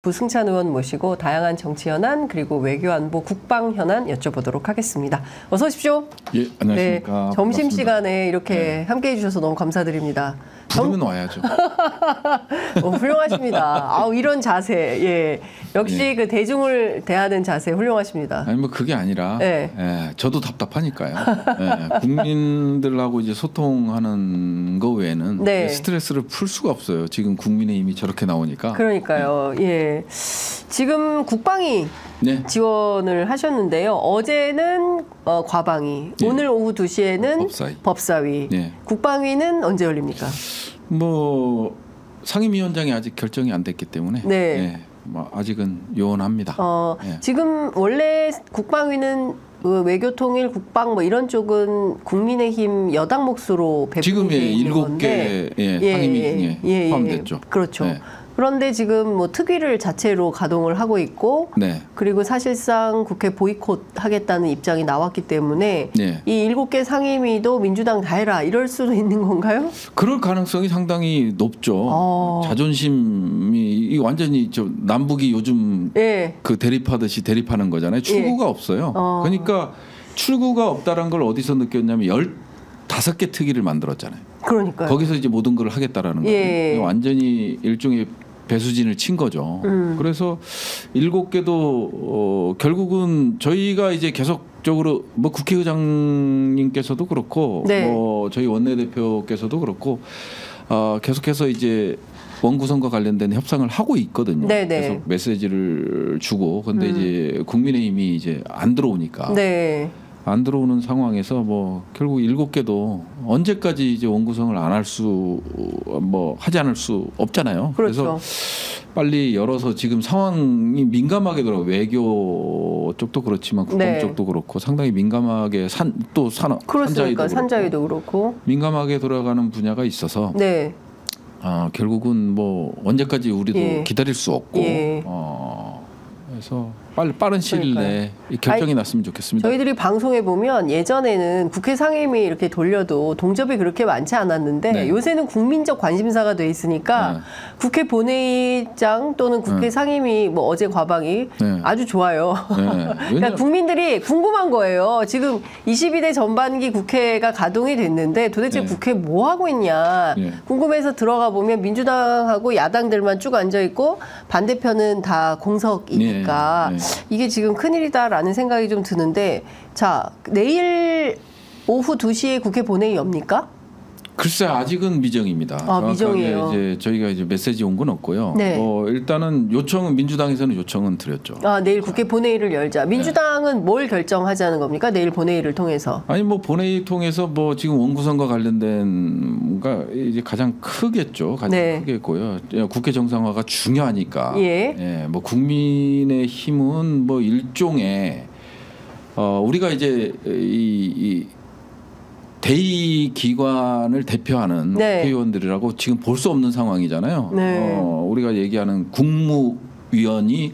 부승찬 의원 모시고 다양한 정치 현안 그리고 외교 안보 국방 현안 여쭤보도록 하겠습니다. 어서 오십시오. 예, 안녕하십니까. 네, 점심시간에 이렇게 함께해 주셔서 너무 감사드립니다. 그러면 와야죠. 훌륭하십니다. 아우, 이런 자세, 예, 역시 예. 그 대중을 대하는 자세 훌륭하십니다. 아니 뭐 그게 아니라, 네. 예, 저도 답답하니까요. 예, 국민들하고 이제 소통하는 거 외에는 네. 스트레스를 풀 수가 없어요. 지금 국민의힘이 저렇게 나오니까. 그러니까요. 예, 지금 국방위 네. 지원을 하셨는데요. 어제는 과방위, 예. 오늘 오후 2시에는 법사위. 예. 국방위는 언제 열립니까? 뭐 상임위원장이 아직 결정이 안 됐기 때문에, 네. 예, 뭐 아직은 요원합니다. 예. 지금 원래 국방위는 그 외교통일, 국방 뭐 이런 쪽은 국민의힘 여당 몫으로 배분이 지금 돼 있는 7개 건데, 상임위 중에 포함됐죠. 그렇죠. 예. 그런데 지금 뭐 특위를 자체로 가동을 하고 있고, 네. 그리고 사실상 국회 보이콧 하겠다는 입장이 나왔기 때문에, 네. 이 7개 상임위도 민주당 다 해라 이럴 수도 있는 건가요? 그럴 가능성이 상당히 높죠. 자존심이 완전히 남북이 요즘 예. 그 대립하듯이 대립하는 거잖아요. 출구가 없어요. 그러니까 출구가 없다는 걸 어디서 느꼈냐면 15개 특위를 만들었잖아요. 그러니까요. 거기서 이제 모든 걸 하겠다라는 예. 거예요. 완전히 일종의 배수진을 친 거죠. 그래서 7개도 결국은 저희가 이제 계속적으로 뭐 국회의장님께서도 그렇고, 네. 뭐 저희 원내대표께서도 그렇고, 계속해서 이제 원구성과 관련된 협상을 하고 있거든요. 네네. 계속 메시지를 주고, 근데 이제 국민의힘이 이제 안 들어오니까. 네. 안 들어오는 상황에서 뭐 결국 7개도 언제까지 이제 원구성을 안 할 수 뭐 하지 않을 수 없잖아요. 그렇죠. 그래서 빨리 열어서 지금 상황이 민감하게 들어 외교 쪽도 그렇지만 국방 네. 쪽도 그렇고 상당히 민감하게 그렇습니까? 산자위도 그렇고 민감하게 돌아가는 분야가 있어서 네. 결국은 뭐 언제까지 우리도 예. 기다릴 수 없고 예. 그래서 빠른 시일 내에 결정이 났으면 좋겠습니다. 저희들이 방송에 보면 예전에는 국회 상임위 이렇게 돌려도 동접이 그렇게 많지 않았는데 네. 요새는 국민적 관심사가 돼 있으니까 네. 국회 본회의장 또는 국회 상임위 뭐 어제 과방위 네. 아주 좋아요. 네. 그러니까 국민들이 궁금한 거예요. 지금 22대 전반기 국회가 가동이 됐는데 도대체 네. 국회 뭐 하고 있냐 네. 궁금해서 들어가 보면 민주당하고 야당들만 쭉 앉아 있고 반대편은 다 공석이니까 네. 네. 이게 지금 큰일이다라는 생각이 좀 드는데, 자, 내일 오후 2시에 국회 본회의 엽니까? 글쎄 아직은 미정입니다. 미정이에요. 이제 저희가 이제 메시지 온 건 없고요. 네. 일단은 민주당에서는 요청은 드렸죠. 내일 국회 본회의를 열자. 민주당은 뭘 결정하자는 겁니까? 내일 본회의를 통해서. 아니 뭐 본회의 통해서 뭐 지금 원구성과 관련된 뭔가 이제 가장 크겠죠. 가장 네. 크겠고요. 국회 정상화가 중요하니까. 예. 뭐 국민의 힘은 뭐 일종의 우리가 이제 이 대의 기관을 대표하는 네. 국회의원들이라고 지금 볼 수 없는 상황이잖아요. 네. 우리가 얘기하는 국무위원이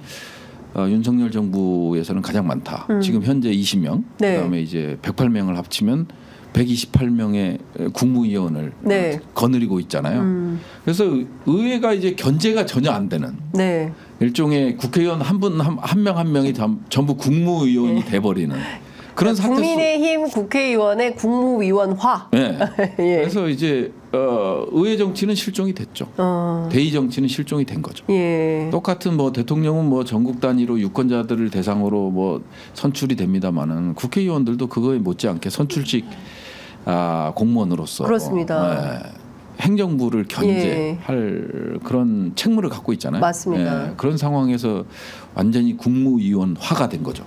윤석열 정부에서는 가장 많다. 지금 현재 20명, 네. 그다음에 이제 108명을 합치면 128명의 국무위원을 네. 거느리고 있잖아요. 그래서 의회가 이제 견제가 전혀 안 되는 네. 일종의 국회의원 한 명 한 명이 전부 국무위원이 돼버리는. 그런 사태 국민의힘 국회의원의 국무위원화. 네. 예. 그래서 이제 의회 정치는 실종이 됐죠. 대의 정치는 실종이 된 거죠. 예. 똑같은 뭐 대통령은 뭐 전국 단위로 유권자들을 대상으로 뭐 선출이 됩니다만은 국회의원들도 그거에 못지않게 선출직 공무원으로서 그렇습니다. 행정부를 견제할 그런 책무를 갖고 있잖아요. 맞습니다. 그런 상황에서 완전히 국무위원화가 된 거죠.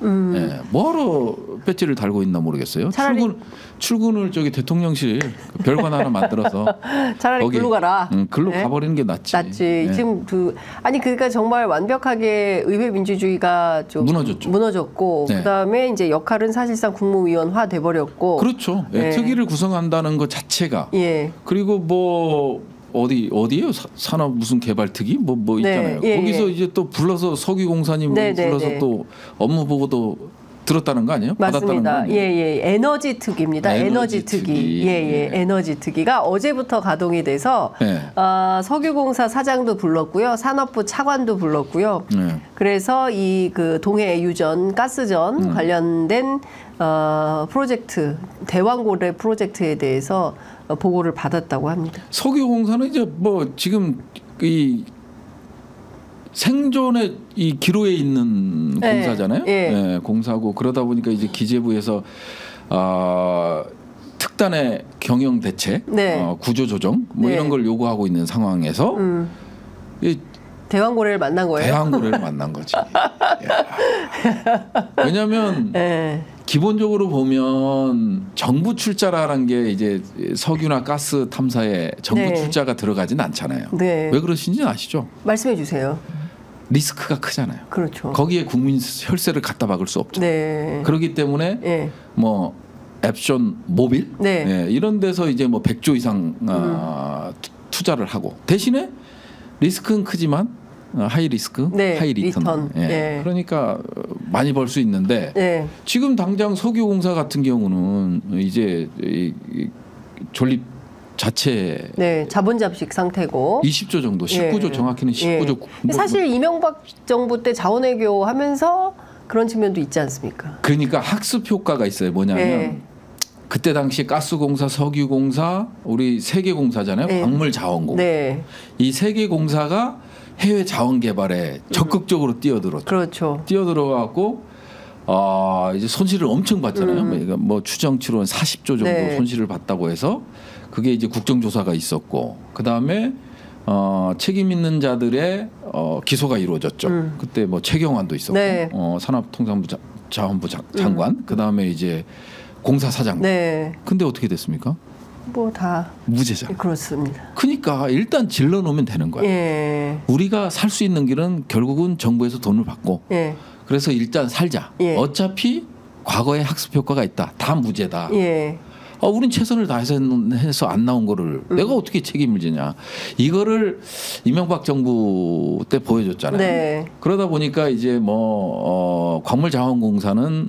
뭐하러 배지를 달고 있나 모르겠어요. 출근을 저기 대통령실 별관 하나 만들어서 차라리 거기, 글로 가라. 글로 가버리는 게 낫지. 지금 그러니까 정말 완벽하게 의회 민주주의가 좀 무너졌고 네. 그다음에 이제 역할은 사실상 국무위원화 돼 버렸고. 그렇죠. 특위를 구성한다는 것 자체가. 그리고 뭐 어디예요? 산업 무슨 개발 특위 뭐 있잖아요. 거기서 이제 또 불러서 석유공사님 불러서 또 업무 보고도 들었다는 거 아니에요? 받았다는 거 맞습니다. 아니에요? 예예, 에너지 특위입니다. 에너지 특위. 예예, 에너지 특위가 어제부터 가동이 돼서 네. 석유공사 사장도 불렀고요, 산업부 차관도 불렀고요. 네. 그래서 이 그 동해 유전, 가스전 관련된 프로젝트, 대왕고래 프로젝트에 대해서 보고를 받았다고 합니다. 석유공사는 이제 뭐 지금 이 생존의 이 기로에 있는 네. 공사잖아요. 예. 네, 공사고 그러다 보니까 이제 기재부에서 특단의 경영 대책, 네. 구조 조정 뭐 네. 이런 걸 요구하고 있는 상황에서 이 대왕고래를 만난 거예요. 대왕고래를 만난 거지. 왜냐하면 네. 기본적으로 보면 정부 출자라는 게 이제 석유나 가스 탐사에 정부 네. 출자가 들어가진 않잖아요. 네. 왜 그러신지 아시죠? 말씀해 주세요. 리스크가 크잖아요. 그렇죠. 거기에 국민 혈세를 갖다 박을 수 없죠. 네. 그렇기 때문에 예. 뭐 앱션 모빌 네. 예, 이런 데서 이제 뭐 100조 이상 투자를 하고 대신에 리스크는 크지만 하이 리스크, 네, 하이 리턴. 리턴. 예. 예. 그러니까 많이 벌 수 있는데 예. 지금 당장 석유공사 같은 경우는 이제 이 존립 자체 네, 자본 잡식 상태고. 20조 정도, 19조 예. 정확히는 19조. 예. 사실 이명박 정부 때 자원외교 하면서 그런 측면도 있지 않습니까? 그러니까 학습 효과가 있어요. 뭐냐면 예. 그때 당시 가스공사, 석유공사, 우리 세 개 공사잖아요. 네. 광물자원공사. 네. 이 세 개 공사가 해외 자원 개발에 적극적으로 뛰어들었죠. 그렇죠. 뛰어들어갖고 이제 손실을 엄청 봤잖아요. 뭐 추정치로는 40조 정도 네. 손실을 봤다고 해서 그게 이제 국정조사가 있었고 그 다음에 책임 있는 자들의 기소가 이루어졌죠. 그때 뭐 최경환도 있었고 네. 산업통상부 자원부 장관 그 다음에 이제 공사 사장. 네. 근데 어떻게 됐습니까? 뭐 다 무죄잖아. 그렇습니다. 그러니까 일단 질러 놓으면 되는 거야. 예. 우리가 살 수 있는 길은 결국은 정부에서 돈을 받고 예. 그래서 일단 살자. 예. 어차피 과거에 학습 효과가 있다. 다 무죄다. 예. 우린 최선을 다해서 안 나온 거를 내가 어떻게 책임을 지냐. 이거를 이명박 정부 때 보여줬잖아요. 네. 그러다 보니까 이제 뭐 광물자원공사는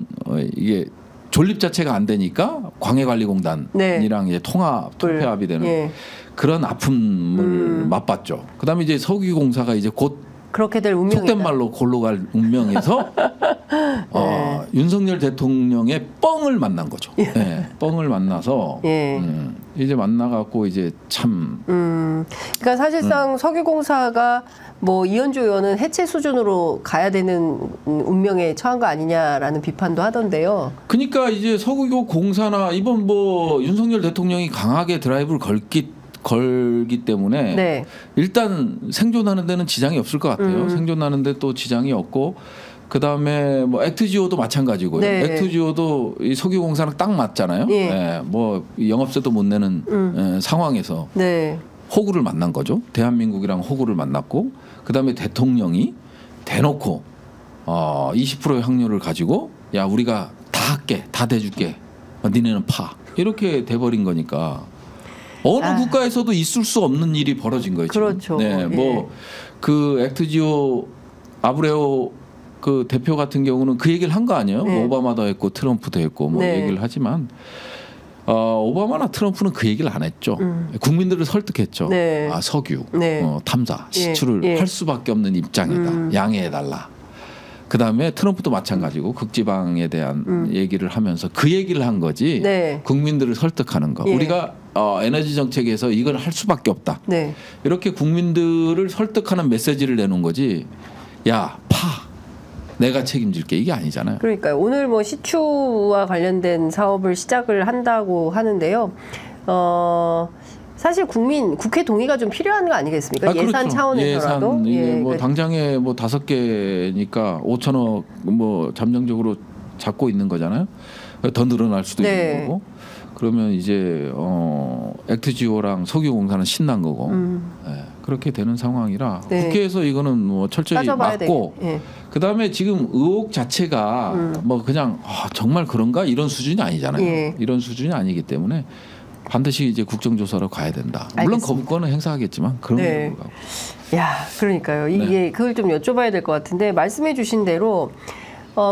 이게 존립 자체가 안 되니까 광해관리공단이랑 이제 통폐합이 되는 예. 그런 아픔을 맛봤죠. 그다음에 이제 석유공사가 이제 곧 그렇게 될 운명이다. 속된 말로 골로 갈 운명에서 윤석열 대통령의 뻥을 만난 거죠. 네, 뻥을 만나서 예. 이제 만나갖고 이제 참 그러니까 사실상 석유공사가 뭐 이현주 의원은 해체 수준으로 가야 되는 운명에 처한 거 아니냐라는 비판도 하던데요. 그러니까 이제 석유공사나 이번 뭐 윤석열 대통령이 강하게 드라이브를 걸기 때문에 네. 일단 생존하는 데는 지장이 없을 것 같아요. 생존하는 데 또 지장이 없고 그다음에 뭐 액트지오도 마찬가지고요. 네. 액트지오도 이 석유공사랑 딱 맞잖아요. 예. 예, 뭐 영업세도 못 내는 상황에서 네. 호구를 만난 거죠. 대한민국이랑 호구를 만났고 그다음에 대통령이 대놓고 20%의 확률을 가지고 야 우리가 다 할게, 다 대줄게. 니네는 파. 이렇게 돼버린 거니까 어느 국가에서도 있을 수 없는 일이 벌어진 거예요. 지금. 그렇죠. 네, 뭐 그 액트지오 아브레오 그 대표 같은 경우는 그 얘기를 한 거 아니에요? 네. 뭐 오바마도 했고 트럼프도 했고 뭐 네. 얘기를 하지만 오바마나 트럼프는 그 얘기를 안 했죠. 국민들을 설득했죠. 네. 석유 네. 탐사 예. 시추를 예. 할 수밖에 없는 입장이다. 양해해달라. 그다음에 트럼프도 마찬가지고 극지방에 대한 얘기를 하면서 그 얘기를 한 거지. 네. 국민들을 설득하는 거. 예. 우리가 에너지 정책에서 이걸 할 수밖에 없다. 네. 이렇게 국민들을 설득하는 메시지를 내놓은 거지. 야, 파. 내가 책임질게 이게 아니잖아요. 그러니까요. 오늘 뭐 시추와 관련된 사업을 시작을 한다고 하는데요. 사실 국회 동의가 좀 필요한 거 아니겠습니까? 예산 그렇죠. 차원에서라도. 예산 이게 뭐 그러니까 당장에 뭐 5개니까 5천억 뭐 잠정적으로 잡고 있는 거잖아요. 더 늘어날 수도 네. 있는 거고. 그러면 이제 액트지오랑 석유공사는 신난 거고. 네, 그렇게 되는 상황이라 네. 국회에서 이거는 뭐 철저히 따져봐야 막고 예. 그다음에 지금 의혹 자체가 뭐 그냥 정말 그런가 이런 수준이 아니잖아요. 예. 이런 수준이 아니기 때문에 반드시 이제 국정조사로 가야 된다. 물론 알겠습니다. 거부권은 행사하겠지만 그런 네. 거고. 야, 그러니까요. 이게 그걸 좀 여쭤봐야 될 것 같은데 말씀해 주신 대로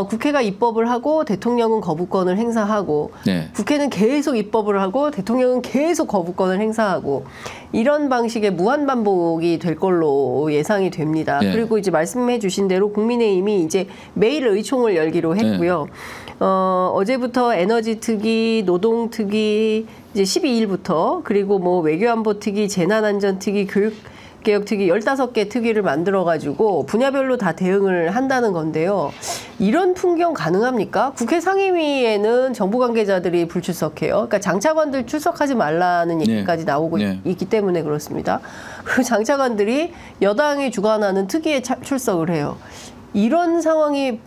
국회가 입법을 하고 대통령은 거부권을 행사하고 네. 국회는 계속 입법을 하고 대통령은 계속 거부권을 행사하고 이런 방식의 무한 반복이 될 걸로 예상이 됩니다. 네. 그리고 이제 말씀해 주신 대로 국민의힘이 이제 매일 의총을 열기로 했고요. 어제부터 에너지 특위, 노동 특위, 이제 12일부터 그리고 뭐 외교안보 특위, 재난안전 특위, 교육개혁 특위 15개 특위를 만들어가지고 분야별로 다 대응을 한다는 건데요. 이런 풍경 가능합니까? 국회 상임위에는 정부 관계자들이 불출석해요. 그러니까 장차관들 출석하지 말라는 얘기까지 나오고 있기 때문에 그렇습니다. 그 장차관들이 여당이 주관하는 특위에 출석을 해요. 이런 상황이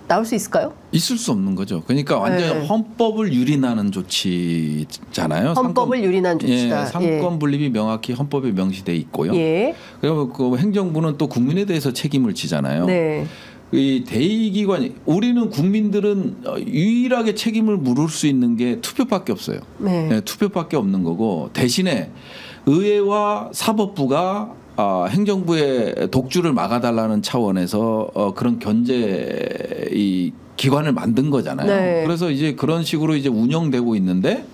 나올 수 있을까요? 있을 수 없는 거죠. 그러니까 완전 헌법을 유린하는 조치잖아요. 헌법을 유린한 조치다. 예, 상권 분립이 명확히 헌법에 명시돼 있고요. 예. 그리고 그 행정부는 또 국민에 대해서 책임을 지잖아요. 네. 이 대의기관이 우리는 국민들은 유일하게 책임을 물을 수 있는 게 투표밖에 없어요. 네. 네, 투표밖에 없는 거고 대신에 의회와 사법부가 행정부의 독주를 막아달라는 차원에서 그런 견제 이 기관을 만든 거잖아요. 네. 그래서 이제 그런 식으로 이제 운영되고 있는데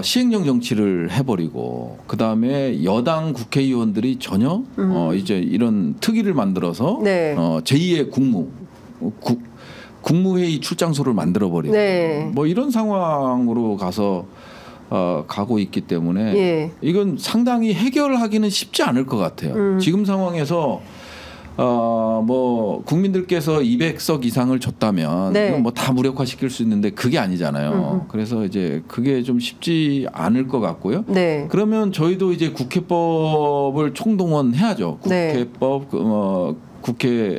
시행령 정치를 해버리고 그 다음에 여당 국회의원들이 전혀 이제 이런 특위를 만들어서 네. 제2의 국무회의 출장소를 만들어버리고 네. 뭐 이런 상황으로 가고 있기 때문에 예. 이건 상당히 해결하기는 쉽지 않을 것 같아요. 지금 상황에서 뭐 국민들께서 200석 이상을 줬다면 네. 이건 뭐 다 무력화시킬 수 있는데 그게 아니잖아요. 그래서 이제 그게 좀 쉽지 않을 것 같고요. 네. 그러면 저희도 이제 국회법을 총동원해야죠. 네. 국회법 국회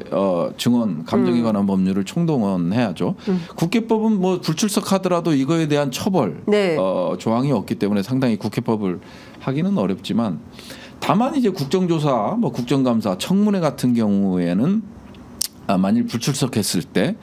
증언 감정에 관한 법률을 총동원해야죠. 국회법은 뭐 불출석하더라도 이거에 대한 처벌 네. 조항이 없기 때문에 상당히 국회법을 하기는 어렵지만 다만 이제 국정조사, 뭐 국정감사, 청문회 같은 경우에는 만일 불출석했을 때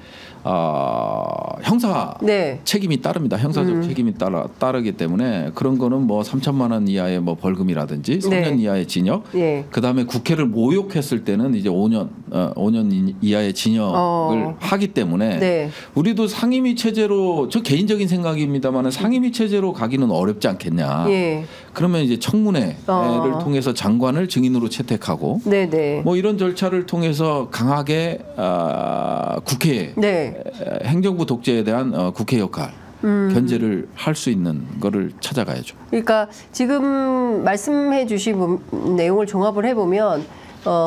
형사 네. 책임이 따릅니다. 형사적 책임이 따르기 때문에 그런 거는 뭐 3천만 원 이하의 뭐 벌금이라든지 3년 네. 이하의 징역. 예. 그다음에 국회를 모욕했을 때는 이제 5년 이하의 징역을 하기 때문에 네. 우리도 상임위 체제로 저 개인적인 생각입니다만 상임위 체제로 가기는 어렵지 않겠냐. 예. 그러면 이제 청문회를 통해서 장관을 증인으로 채택하고 네, 네. 뭐 이런 절차를 통해서 강하게 국회에 네. 행정부 독재에 대한 국회 역할 견제를 할 수 있는 거를 찾아가야죠. 그러니까 지금 말씀해 주신 내용을 종합을 해보면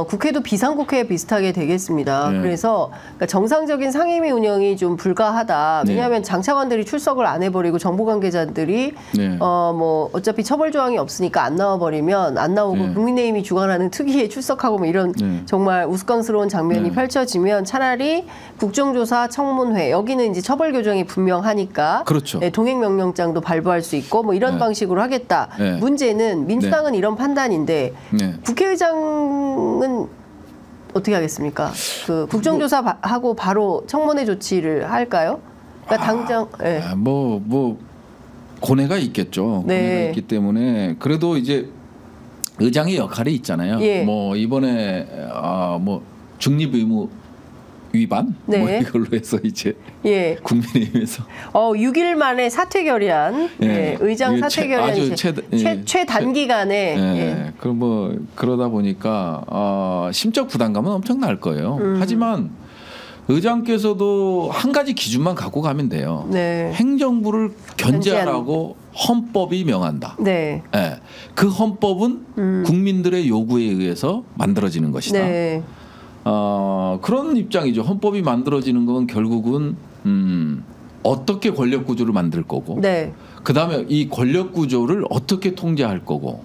국회도 비상국회 비슷하게 되겠습니다. 네. 그래서 그러니까 정상적인 상임위 운영이 좀 불가하다. 네. 왜냐하면 장차관들이 출석을 안 해버리고 정부 관계자들이 네. 뭐 어차피 처벌 조항이 없으니까 안 나와버리면 안 나오고 네. 국민의힘이 주관하는 특위에 출석하고 뭐 이런 네. 정말 우스꽝스러운 장면이 네. 펼쳐지면 차라리 국정조사 청문회 여기는 이제 처벌 규정이 분명하니까 그렇죠. 네, 동행명령장도 발부할 수 있고 뭐 이런 네. 방식으로 하겠다. 네. 문제는 민주당은 이런 판단인데 네. 국회의장은 어떻게 하겠습니까? 그 국정조사 하고 바로 청문회 조치를 할까요? 그러니까 당장 네. 뭐 고뇌가 있겠죠. 네. 고뇌가 있기 때문에 그래도 이제 의장의 역할이 있잖아요. 예. 뭐 이번에 뭐 중립 의무 위반 네. 뭐 이걸로 해서 이제 예. 국민의힘에서 6일 만에 사퇴 결의안, 예. 예. 의장 이게 사퇴 결의안이 아주 최단기간에 예. 그럼 뭐 그러다 보니까 심적 부담감은 엄청날 거예요. 하지만 의장께서도 한 가지 기준만 갖고 가면 돼요. 네. 행정부를 견제하라고 헌법이 명한다. 네. 예. 그 헌법은 국민들의 요구에 의해서 만들어지는 것이다. 네. 그런 입장이죠. 헌법이 만들어지는 건 결국은 어떻게 권력 구조를 만들 거고, 네. 그 다음에 이 권력 구조를 어떻게 통제할 거고,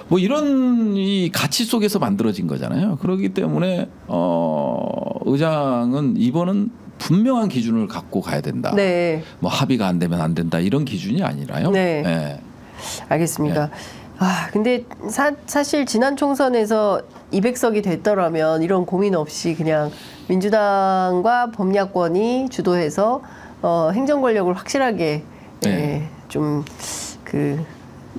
뭐 이런 이 가치 속에서 만들어진 거잖아요. 그렇기 때문에 의장은 이번은 분명한 기준을 갖고 가야 된다. 네. 뭐 합의가 안 되면 안 된다 이런 기준이 아니라요. 네. 예. 알겠습니다. 근데 사실 지난 총선에서 200석이 됐더라면 이런 고민 없이 그냥 민주당과 범야권이 주도해서 행정 권력을 확실하게 네.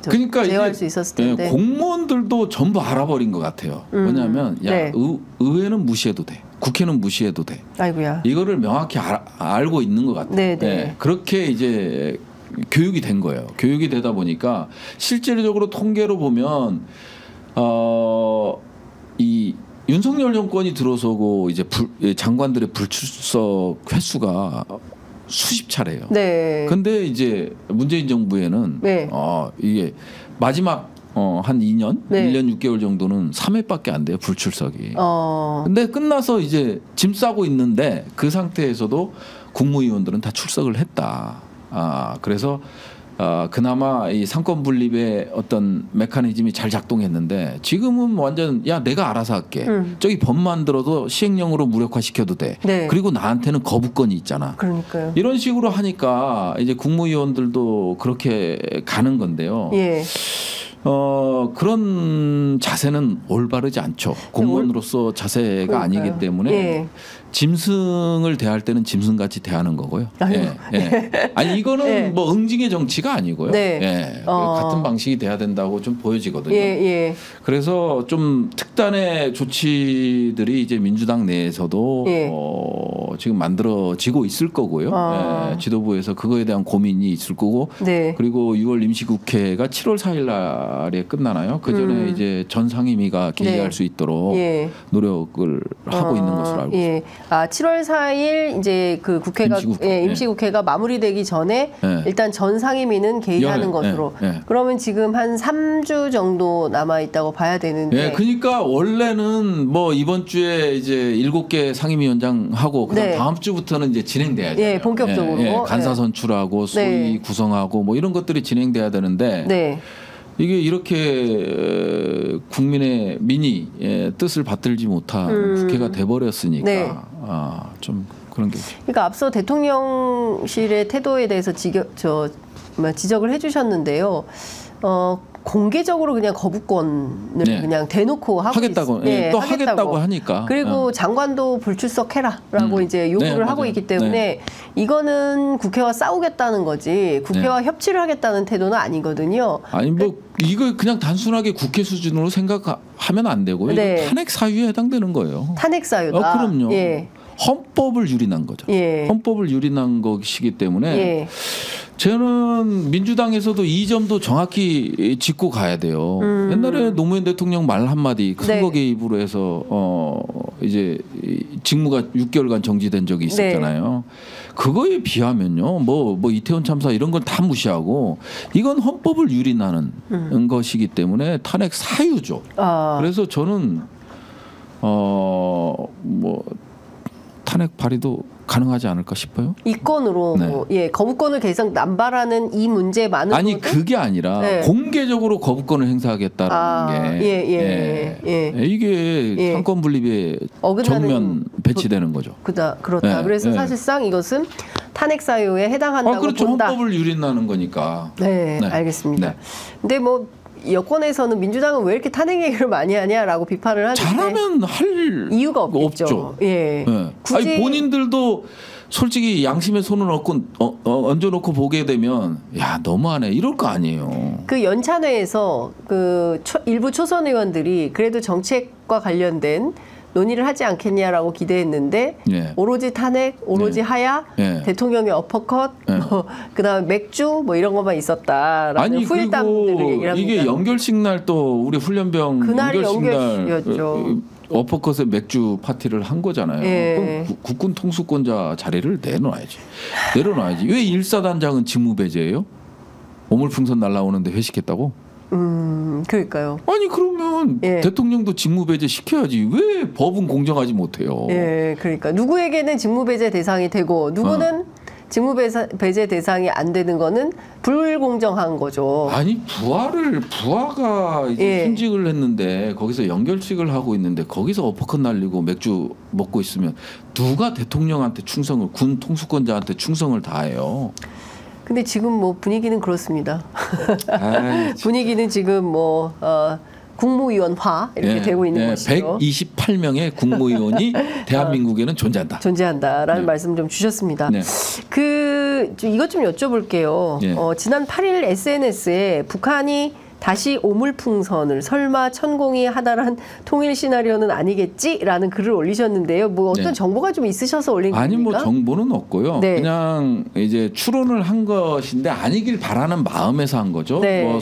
그러니까 제어할 이제 수 있었을 텐데. 공무원들도 전부 알아버린 것 같아요. 뭐냐면 네. 의회는 무시해도 돼. 국회는 무시해도 돼. 아이고야. 이거를 명확히 알고 있는 것 같아요. 네네. 예, 그렇게 이제 교육이 된 거예요. 교육이 되다 보니까 실질적으로 통계로 보면 이 윤석열 정권이 들어서고 이제 장관들의 불출석 횟수가 수십 차례예요. 네. 근데 이제 문재인 정부에는 네. 이게 마지막 한 2년, 네. 1년 6개월 정도는 3회밖에 안 돼요, 불출석이. 어. 근데 끝나서 이제 짐 싸고 있는데 그 상태에서도 국무위원들은 다 출석을 했다. 그래서 그나마 이 상권 분립의 어떤 메커니즘이 잘 작동했는데 지금은 완전 야 내가 알아서 할게. 저기 법 만들어도 시행령으로 무력화시켜도 돼. 네. 그리고 나한테는 거부권이 있잖아. 그러니까요. 이런 식으로 하니까 이제 국무위원들도 그렇게 가는 건데요. 예. 그런 자세는 올바르지 않죠. 공무원으로서 자세가 그러니까요. 아니기 때문에 예. 짐승을 대할 때는 짐승같이 대하는 거고요. 아유. 아니 이거는 예. 뭐 응징의 정치가 아니고요. 네. 예. 어. 같은 방식이 돼야 된다고 좀 보여지거든요. 예, 예. 그래서 좀 특단의 조치들이 이제 민주당 내에서도 예. 지금 만들어지고 있을 거고요. 예. 지도부에서 그거에 대한 고민이 있을 거고. 네. 그리고 6월 임시국회가 7월 4일 날에 끝나나요? 그 전에 이제 전 상임위가 개의할 네. 수 있도록 예. 노력을 하고 있는 것으로 알고 있습니다. 예. 7월 4일 이제 그 국회가 임시국회. 임시국회가 마무리되기 전에 예. 일단 전 상임위는 개의하는 예. 것으로. 예. 그러면 지금 한 3주 정도 남아 있다고 봐야 되는데. 예, 그러니까 원래는 뭐 이번 주에 이제 7개 상임위원장 하고 그다음 네. 다음 주부터는 이제 진행돼야죠. 예, 본격적으로. 간사 예. 선출하고 소위 네. 구성하고 뭐 이런 것들이 진행돼야 되는데 네. 이게 이렇게 국민의 민의의 뜻을 받들지 못한 국회가 돼버렸으니까 네. 좀 그런 게. 그러니까 앞서 대통령실의 태도에 대해서 지적을 해주셨는데요. 공개적으로 그냥 거부권을 네. 그냥 대놓고 하겠다고 또 하겠다고 하니까. 그리고 장관도 불출석해라라고 이제 요구를 네, 하고 맞아요. 있기 때문에 네. 이거는 국회와 싸우겠다는 거지 국회와 협치를 하겠다는 태도는 아니거든요. 아니 뭐 이거 그냥 단순하게 국회 수준으로 생각하면 안 되고요. 네. 이거 탄핵 사유에 해당되는 거예요. 탄핵 사유다. 그럼요. 예. 헌법을 유린한 거죠. 예. 헌법을 유린한 것이기 때문에 예. 저는 민주당에서도 이 점도 정확히 짚고 가야 돼요. 옛날에 노무현 대통령 말 한마디 선거 네. 개입으로 해서 이제 직무가 6개월간 정지된 적이 있었잖아요. 그거에 비하면요. 뭐 이태원 참사 이런 건 다 무시하고 이건 헌법을 유린하는 것이기 때문에 탄핵 사유죠. 그래서 저는 뭐 탄핵 발의도 가능하지 않을까 싶어요. 이 건으로 네. 거부권을 계속 남발하는 이 문제만으로도 아니 그게 아니라 네. 공개적으로 거부권을 행사하겠다는 게 이게 상권 분립에 어긋나는 정면 배치되는 거죠. 그렇다. 네. 그래서 네. 사실상 이것은 탄핵 사유에 해당한다고 그렇죠. 본다. 헌법을 유린하는 거니까. 네, 네. 알겠습니다. 네. 근데 뭐 여권에서는 민주당은 왜 이렇게 탄핵 얘기를 많이 하냐라고 비판을 하는데 잘하면 할 이유가 없겠죠. 없죠. 예. 네. 굳이 아니 본인들도 솔직히 양심에 손을 얹어놓고 보게 되면 야 너무하네 이럴 거 아니에요. 그 연찬회에서 일부 초선 의원들이 그래도 정책과 관련된 논의를 하지 않겠냐라고 기대했는데 네. 오로지 탄핵, 오로지 네. 하야, 네. 대통령의 어퍼컷, 네. 그다음에 맥주 뭐 이런 것만 있었다라는 아니 후일담들을 그리고 얘기를 합니다. 이게 연결식 날 또 우리 훈련병 그날이 연결식 날 연결식이었죠. 어퍼컷에 맥주 파티를 한 거잖아요. 예. 그럼 국군 통수권자 자리를 내놔야지. 왜 일사단장은 직무 배제예요? 오물풍선 날라오는데 회식했다고? 그러니까요. 아니 그러면 예. 대통령도 직무 배제 시켜야지. 왜 법은 공정하지 못해요? 예, 그러니까 누구에게는 직무 배제 대상이 되고 누구는 직무 배제 대상이 안 되는 거는 불공정한 거죠. 아니 부하가 이제 예. 순직을 했는데 거기서 연결식을 하고 있는데 거기서 어퍼컷 날리고 맥주 먹고 있으면 누가 대통령한테 충성을 군 통수권자한테 충성을 다해요. 근데 지금 뭐 분위기는 그렇습니다. 아이, 분위기는 지금 국무위원화 이렇게 되고 있는 것이죠. 128명의 국무위원이 대한민국에는 존재한다라는 네. 말씀 좀 주셨습니다. 네. 이것 좀 여쭤볼게요. 네. 지난 8일 SNS에 북한이 다시 오물풍선을 설마 천공이 하다란 통일 시나리오는 아니겠지라는 글을 올리셨는데요. 뭐 어떤 네. 정보가 좀 있으셔서 올린 겁니까? 아니 뭐 정보는 없고요. 네. 그냥 이제 추론을 한 것인데 아니길 바라는 마음에서 한 거죠. 네. 뭐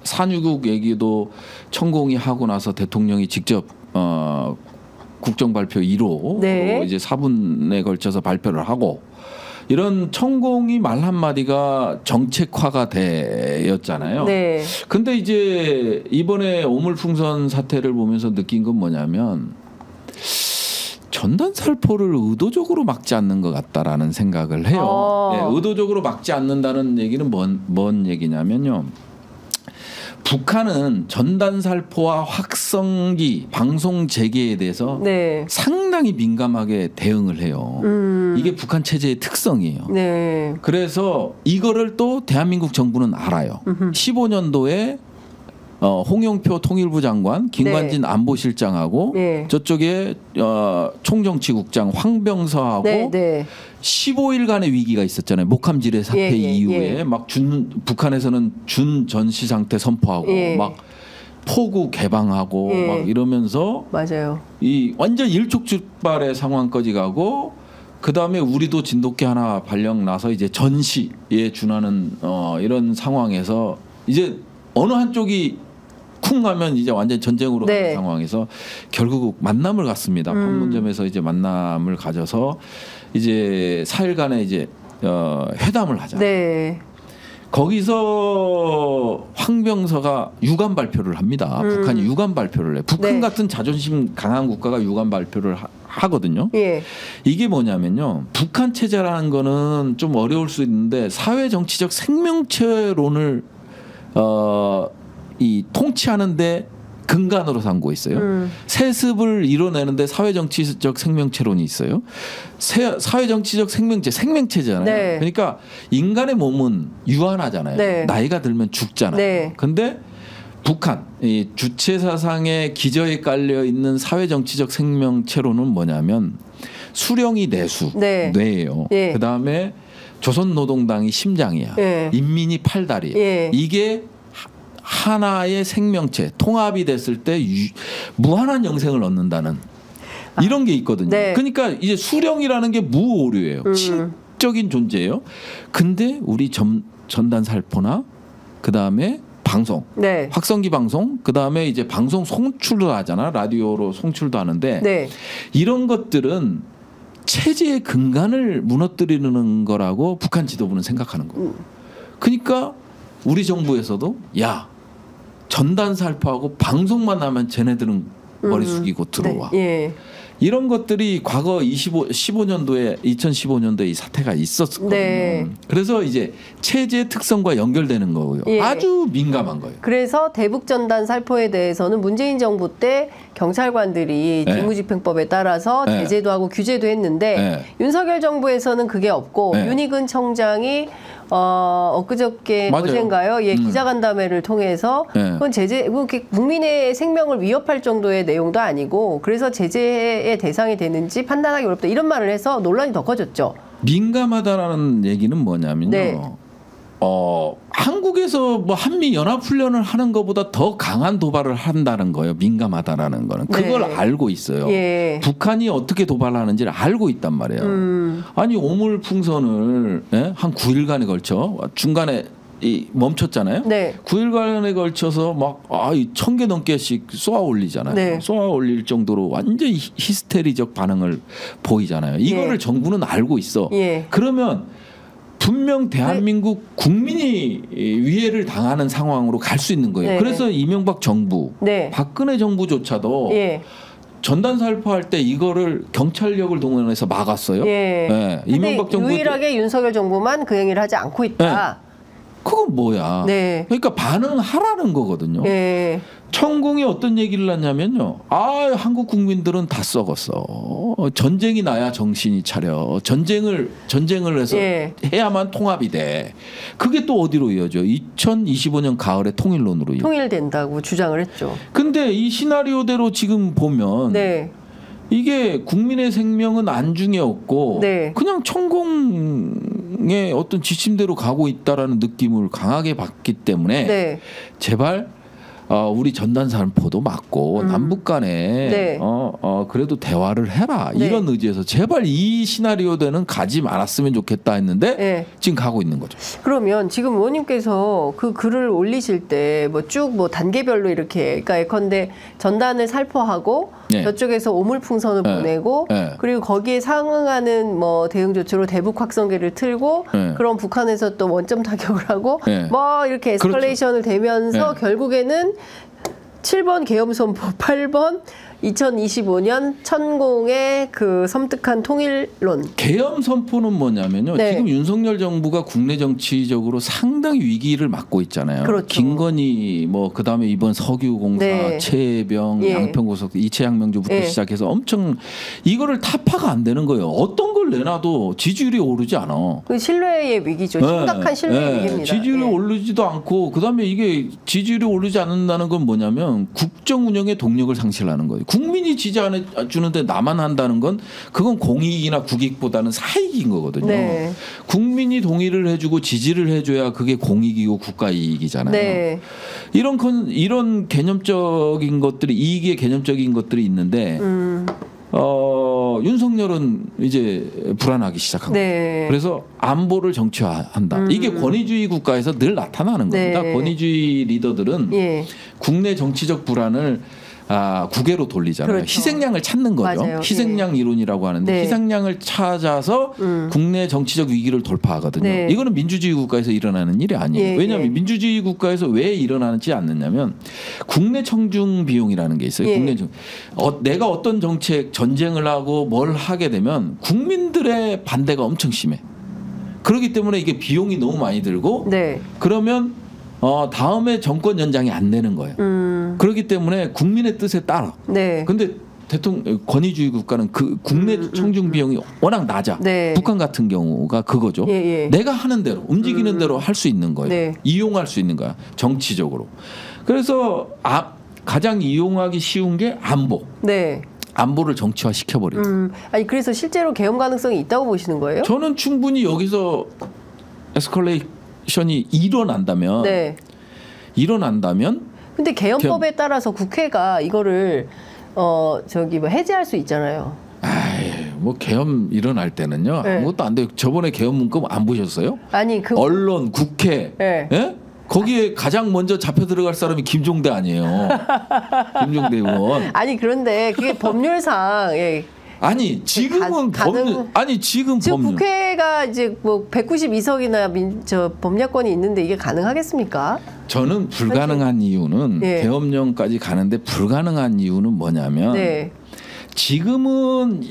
산유국 얘기도 천공이 하고 나서 대통령이 직접 국정 발표 1호 네. 이제 4분에 걸쳐서 발표를 하고 이런 천공이 말 한마디가 정책화가 되었잖아요. 네. 근데 이제 이번에 오물풍선 사태를 보면서 느낀 건 뭐냐면 전단 살포를 의도적으로 막지 않는 것 같다라는 생각을 해요. 네, 의도적으로 막지 않는다는 얘기는 뭔 얘기냐면요. 북한은 전단 살포와 확성기 방송 재개에 대해서 네. 상당히 민감하게 대응을 해요. 이게 북한 체제의 특성이에요. 네. 그래서 이거를 또 대한민국 정부는 알아요. 15년도에 홍영표 통일부 장관, 김관진 안보실장하고 네. 저쪽에 총정치국장 황병서하고 네. 네. 15일간의 위기가 있었잖아요. 목함지뢰 사태 예, 예, 이후에 예. 막 북한에서는 준 전시 상태 선포하고 예. 막 포구 개방하고 예. 막 이러면서 맞아요. 이 완전 일촉즉발의 상황까지 가고 그 다음에 우리도 진돗개 하나 발령 나서 이제 전시에 준하는 이런 상황에서 이제 어느 한쪽이 쿵 가면 이제 완전 전쟁으로 네. 가는 상황에서 결국 만남을 갖습니다. 판문점에서 이제 만남을 가져서 이제 4일간의 이제 회담을 하자. 네. 거기서 황병서가 유감 발표를 합니다. 북한이 유감 발표를 해. 북한 네. 같은 자존심 강한 국가가 유감 발표를 하거든요. 예. 이게 뭐냐면요. 북한 체제라는 거는 좀 어려울 수 있는데 사회 정치적 생명체론을 이 통치하는데 근간으로 삼고 있어요. 세습을 이뤄내는데 사회 정치적 생명체론이 있어요. 사회 정치적 생명체잖아요. 네. 그러니까 인간의 몸은 유한하잖아요. 네. 나이가 들면 죽잖아요. 네. 근데 북한 이 주체 사상의 기저에 깔려 있는 사회 정치적 생명체론은 뭐냐면 수령이 내수, 네. 뇌예요. 예. 그다음에 조선노동당이 심장이야. 예. 인민이 팔다리야. 예. 이게 하나의 생명체 통합이 됐을 때 무한한 영생을 얻는다는 이런 게 있거든요. 네. 그러니까 이제 수령이라는 게 무오류예요. 신적인 존재예요. 근데 우리 전단 살포나 그 다음에 방송, 네. 확성기 방송, 그 다음에 이제 방송 송출도 하잖아. 라디오로 송출도 하는데 네. 이런 것들은 체제의 근간을 무너뜨리는 거라고 북한 지도부는 생각하는 거예요. 그러니까 우리 정부에서도 야 전단 살포하고 방송만 하면 쟤네들은 머리 숙이고 들어와. 네. 예. 이런 것들이 과거 2015년도에 이 사태가 있었거든요. 네. 그래서 이제 체제 특성과 연결되는 거고요. 예. 아주 민감한 거예요. 그래서 대북전단 살포에 대해서는 문재인 정부 때 경찰관들이 네. 직무집행법에 따라서 네. 제재도 하고 규제도 했는데 네. 윤석열 정부에서는 그게 없고 네. 윤희근 청장이 엊그저께 맞아요. 어젠가요? 예, 기자간담회를 통해서 네. 그건 제재, 국민의 생명을 위협할 정도의 내용도 아니고 그래서 제재의 대상이 되는지 판단하기 어렵다 이런 말을 해서 논란이 더 커졌죠. 민감하다라는 얘기는 뭐냐면요. 네. 한국에서 뭐 한미 연합 훈련을 하는 것보다 더 강한 도발을 한다는 거예요. 민감하다라는 거는 그걸 네. 알고 있어요. 예. 북한이 어떻게 도발하는지를 알고 있단 말이에요. 아니 오물풍선을 한 9일간에 걸쳐 중간에 멈췄잖아요. 네. 9일간에 걸쳐서 막 1,000개 넘게씩 쏘아 올리잖아요. 네. 쏘아 올릴 정도로 완전히 히스테리적 반응을 보이잖아요. 이거를 예. 정부는 알고 있어. 예. 그러면 분명 대한민국 국민이 위해를 당하는 상황으로 갈 수 있는 거예요. 네. 그래서 이명박 정부, 네. 박근혜 정부조차도 예. 전단 살포할 때 이거를 경찰력을 동원해서 막았어요. 예. 네. 이명박 정부 유일하게 윤석열 정부만 그 행위를 하지 않고 있다. 그건 뭐야? 네. 그러니까 반응하라는 거거든요. 예. 천공이 어떤 얘기를 하냐면요. 한국 국민들은 다 썩었어. 전쟁이 나야 정신이 차려. 전쟁을 해서 예. 해야만 통합이 돼. 그게 또 어디로 이어져? 2025년 가을에 통일론으로 이어져. 통일된다고 주장을 했죠. 근데 이 시나리오대로 지금 보면 네. 이게 국민의 생명은 안중에 없고 네. 그냥 천공의 어떤 지침대로 가고 있다라는 느낌을 강하게 받기 때문에 네. 제발 우리 전단 살포도 맞고 남북 간에 네. 그래도 대화를 해라 네. 이런 의지에서 제발 이 시나리오대는 가지 말았으면 좋겠다 했는데 네. 지금 가고 있는 거죠. 그러면 지금 의원님께서 그 글을 올리실 때 뭐 쭉 뭐 단계별로 이렇게 그러니까 예컨대 전단을 살포하고 네. 저쪽에서 오물풍선을 네. 보내고 네. 그리고 거기에 상응하는 뭐 대응 조치로 대북 확성기를 틀고 네. 그럼 북한에서 또 원점 타격을 하고 네. 뭐 이렇게 에스컬레이션을 되면서 네. 결국에는 7번 계엄선포, 8번 2025년 천공의 그 섬뜩한 통일론. 계엄 선포는 뭐냐면요. 네. 지금 윤석열 정부가 국내 정치적으로 상당히 위기를 맞고 있잖아요. 그렇죠. 김건희 뭐 그다음에 이번 석유공사, 네. 최혜병, 예. 양평고속 이채양명주부터 예. 시작해서 엄청 이거를 타파가 안 되는 거예요. 어떤 걸 내놔도 지지율이 오르지 않아. 그 신뢰의 위기죠. 심각한 신뢰의 위기입니다. 지지율이 예. 오르지도 않고 그다음에 이게 지지율이 오르지 않는다는 건 뭐냐면 국정 운영의 동력을 상실하는 거예요. 국민이 지지 안 해주는데 나만 한다는 건 그건 공익이나 국익보다는 사익인 거거든요. 네. 국민이 동의를 해주고 지지를 해줘야 그게 공익이고 국가 이익이잖아요. 네. 이런 개념적인 것들이 이익의 개념적인 것들이 있는데 윤석열은 이제 불안하기 시작한 거예요. 네. 그래서 안보를 정치화한다. 이게 권위주의 국가에서 늘 나타나는 겁니다. 네. 권위주의 리더들은 예. 국내 정치적 불안을 국외로 돌리잖아요. 그렇죠. 희생양을 찾는 거죠. 맞아요. 희생양 이론이라고 하는데 네. 희생양을 찾아서 국내 정치적 위기를 돌파하거든요. 네. 이거는 민주주의 국가에서 일어나는 일이 아니에요. 예, 왜냐하면 예. 민주주의 국가에서 왜 일어나지 않느냐면 국내 청중 비용이라는 게 있어요. 예. 내가 어떤 정책 전쟁을 하고 뭘 하게 되면 국민들의 반대가 엄청 심해. 그렇기 때문에 이게 비용이 너무 많이 들고 네. 그러면 다음에 정권 연장이 안 되는 거예요. 그렇기 때문에 국민의 뜻에 따라. 네. 근데 대통령 권위주의 국가는 그 국내 청중 비용이 워낙 낮아. 네. 북한 같은 경우가 그거죠. 예, 예. 내가 하는 대로 움직이는 대로 할 수 있는 거예요. 네. 이용할 수 있는 거야. 정치적으로. 그래서 가장 이용하기 쉬운 게 안보. 네. 안보를 정치화 시켜버려. 아니 그래서 실제로 계엄 가능성이 있다고 보시는 거예요? 저는 충분히 여기서 에스컬레이션이 일어난다면 네. 근데 계엄법에 따라서 국회가 이거를 뭐 해제할 수 있잖아요. 뭐 계엄 일어날 때는요. 네. 아무것도 안 돼요. 저번에 계엄 문건 안 보셨어요? 아니 언론, 국회, 네. 예? 거기에 가장 먼저 잡혀 들어갈 사람이 김종대 아니에요. 김종대 의원. 아니 그런데 그게 법률상 예. 아니 지금은 지금 지금 법률. 국회가 이제 뭐 192석이나 법야권이 있는데 이게 가능하겠습니까? 저는 불가능한 이유는 예. 계엄령까지 가는데 불가능한 이유는 뭐냐면 네. 지금은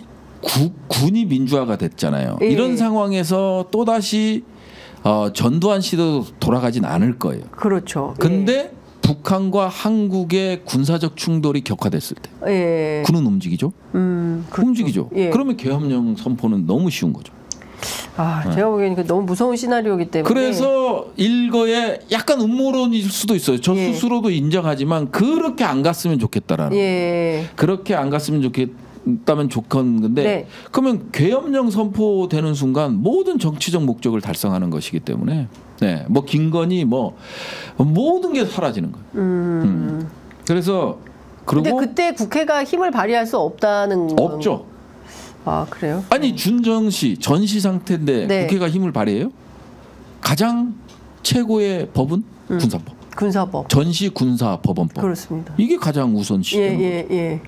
군이 민주화가 됐잖아요. 예. 이런 상황에서 또다시 전두환 시대로 돌아가진 않을 거예요. 그렇죠. 근데 북한과 한국의 군사적 충돌이 격화됐을 때 예. 군은 움직이죠. 그렇죠. 움직이죠. 예. 그러면 계엄령 선포는 너무 쉬운 거죠. 제가 보기에는 너무 무서운 시나리오이기 때문에. 그래서 일거에 약간 음모론일 수도 있어요. 저 예. 스스로도 인정하지만 그렇게 안 갔으면 좋겠다라는. 예. 그렇게 안 갔으면 좋겠다면 좋겠는데 네. 그러면 계엄령 선포되는 순간 모든 정치적 목적을 달성하는 것이기 때문에 네, 뭐 김건희 뭐 모든 게 사라지는 거예요. 그래서 근데 그리고 그때 국회가 힘을 발휘할 수 없다는 건- 없죠. 그래요? 아니 준정시 전시 상태인데 네. 국회가 힘을 발휘해요? 가장 최고의 법은 군사법. 군사법. 전시 군사 법원법. 그렇습니다. 이게 가장 우선시. 예.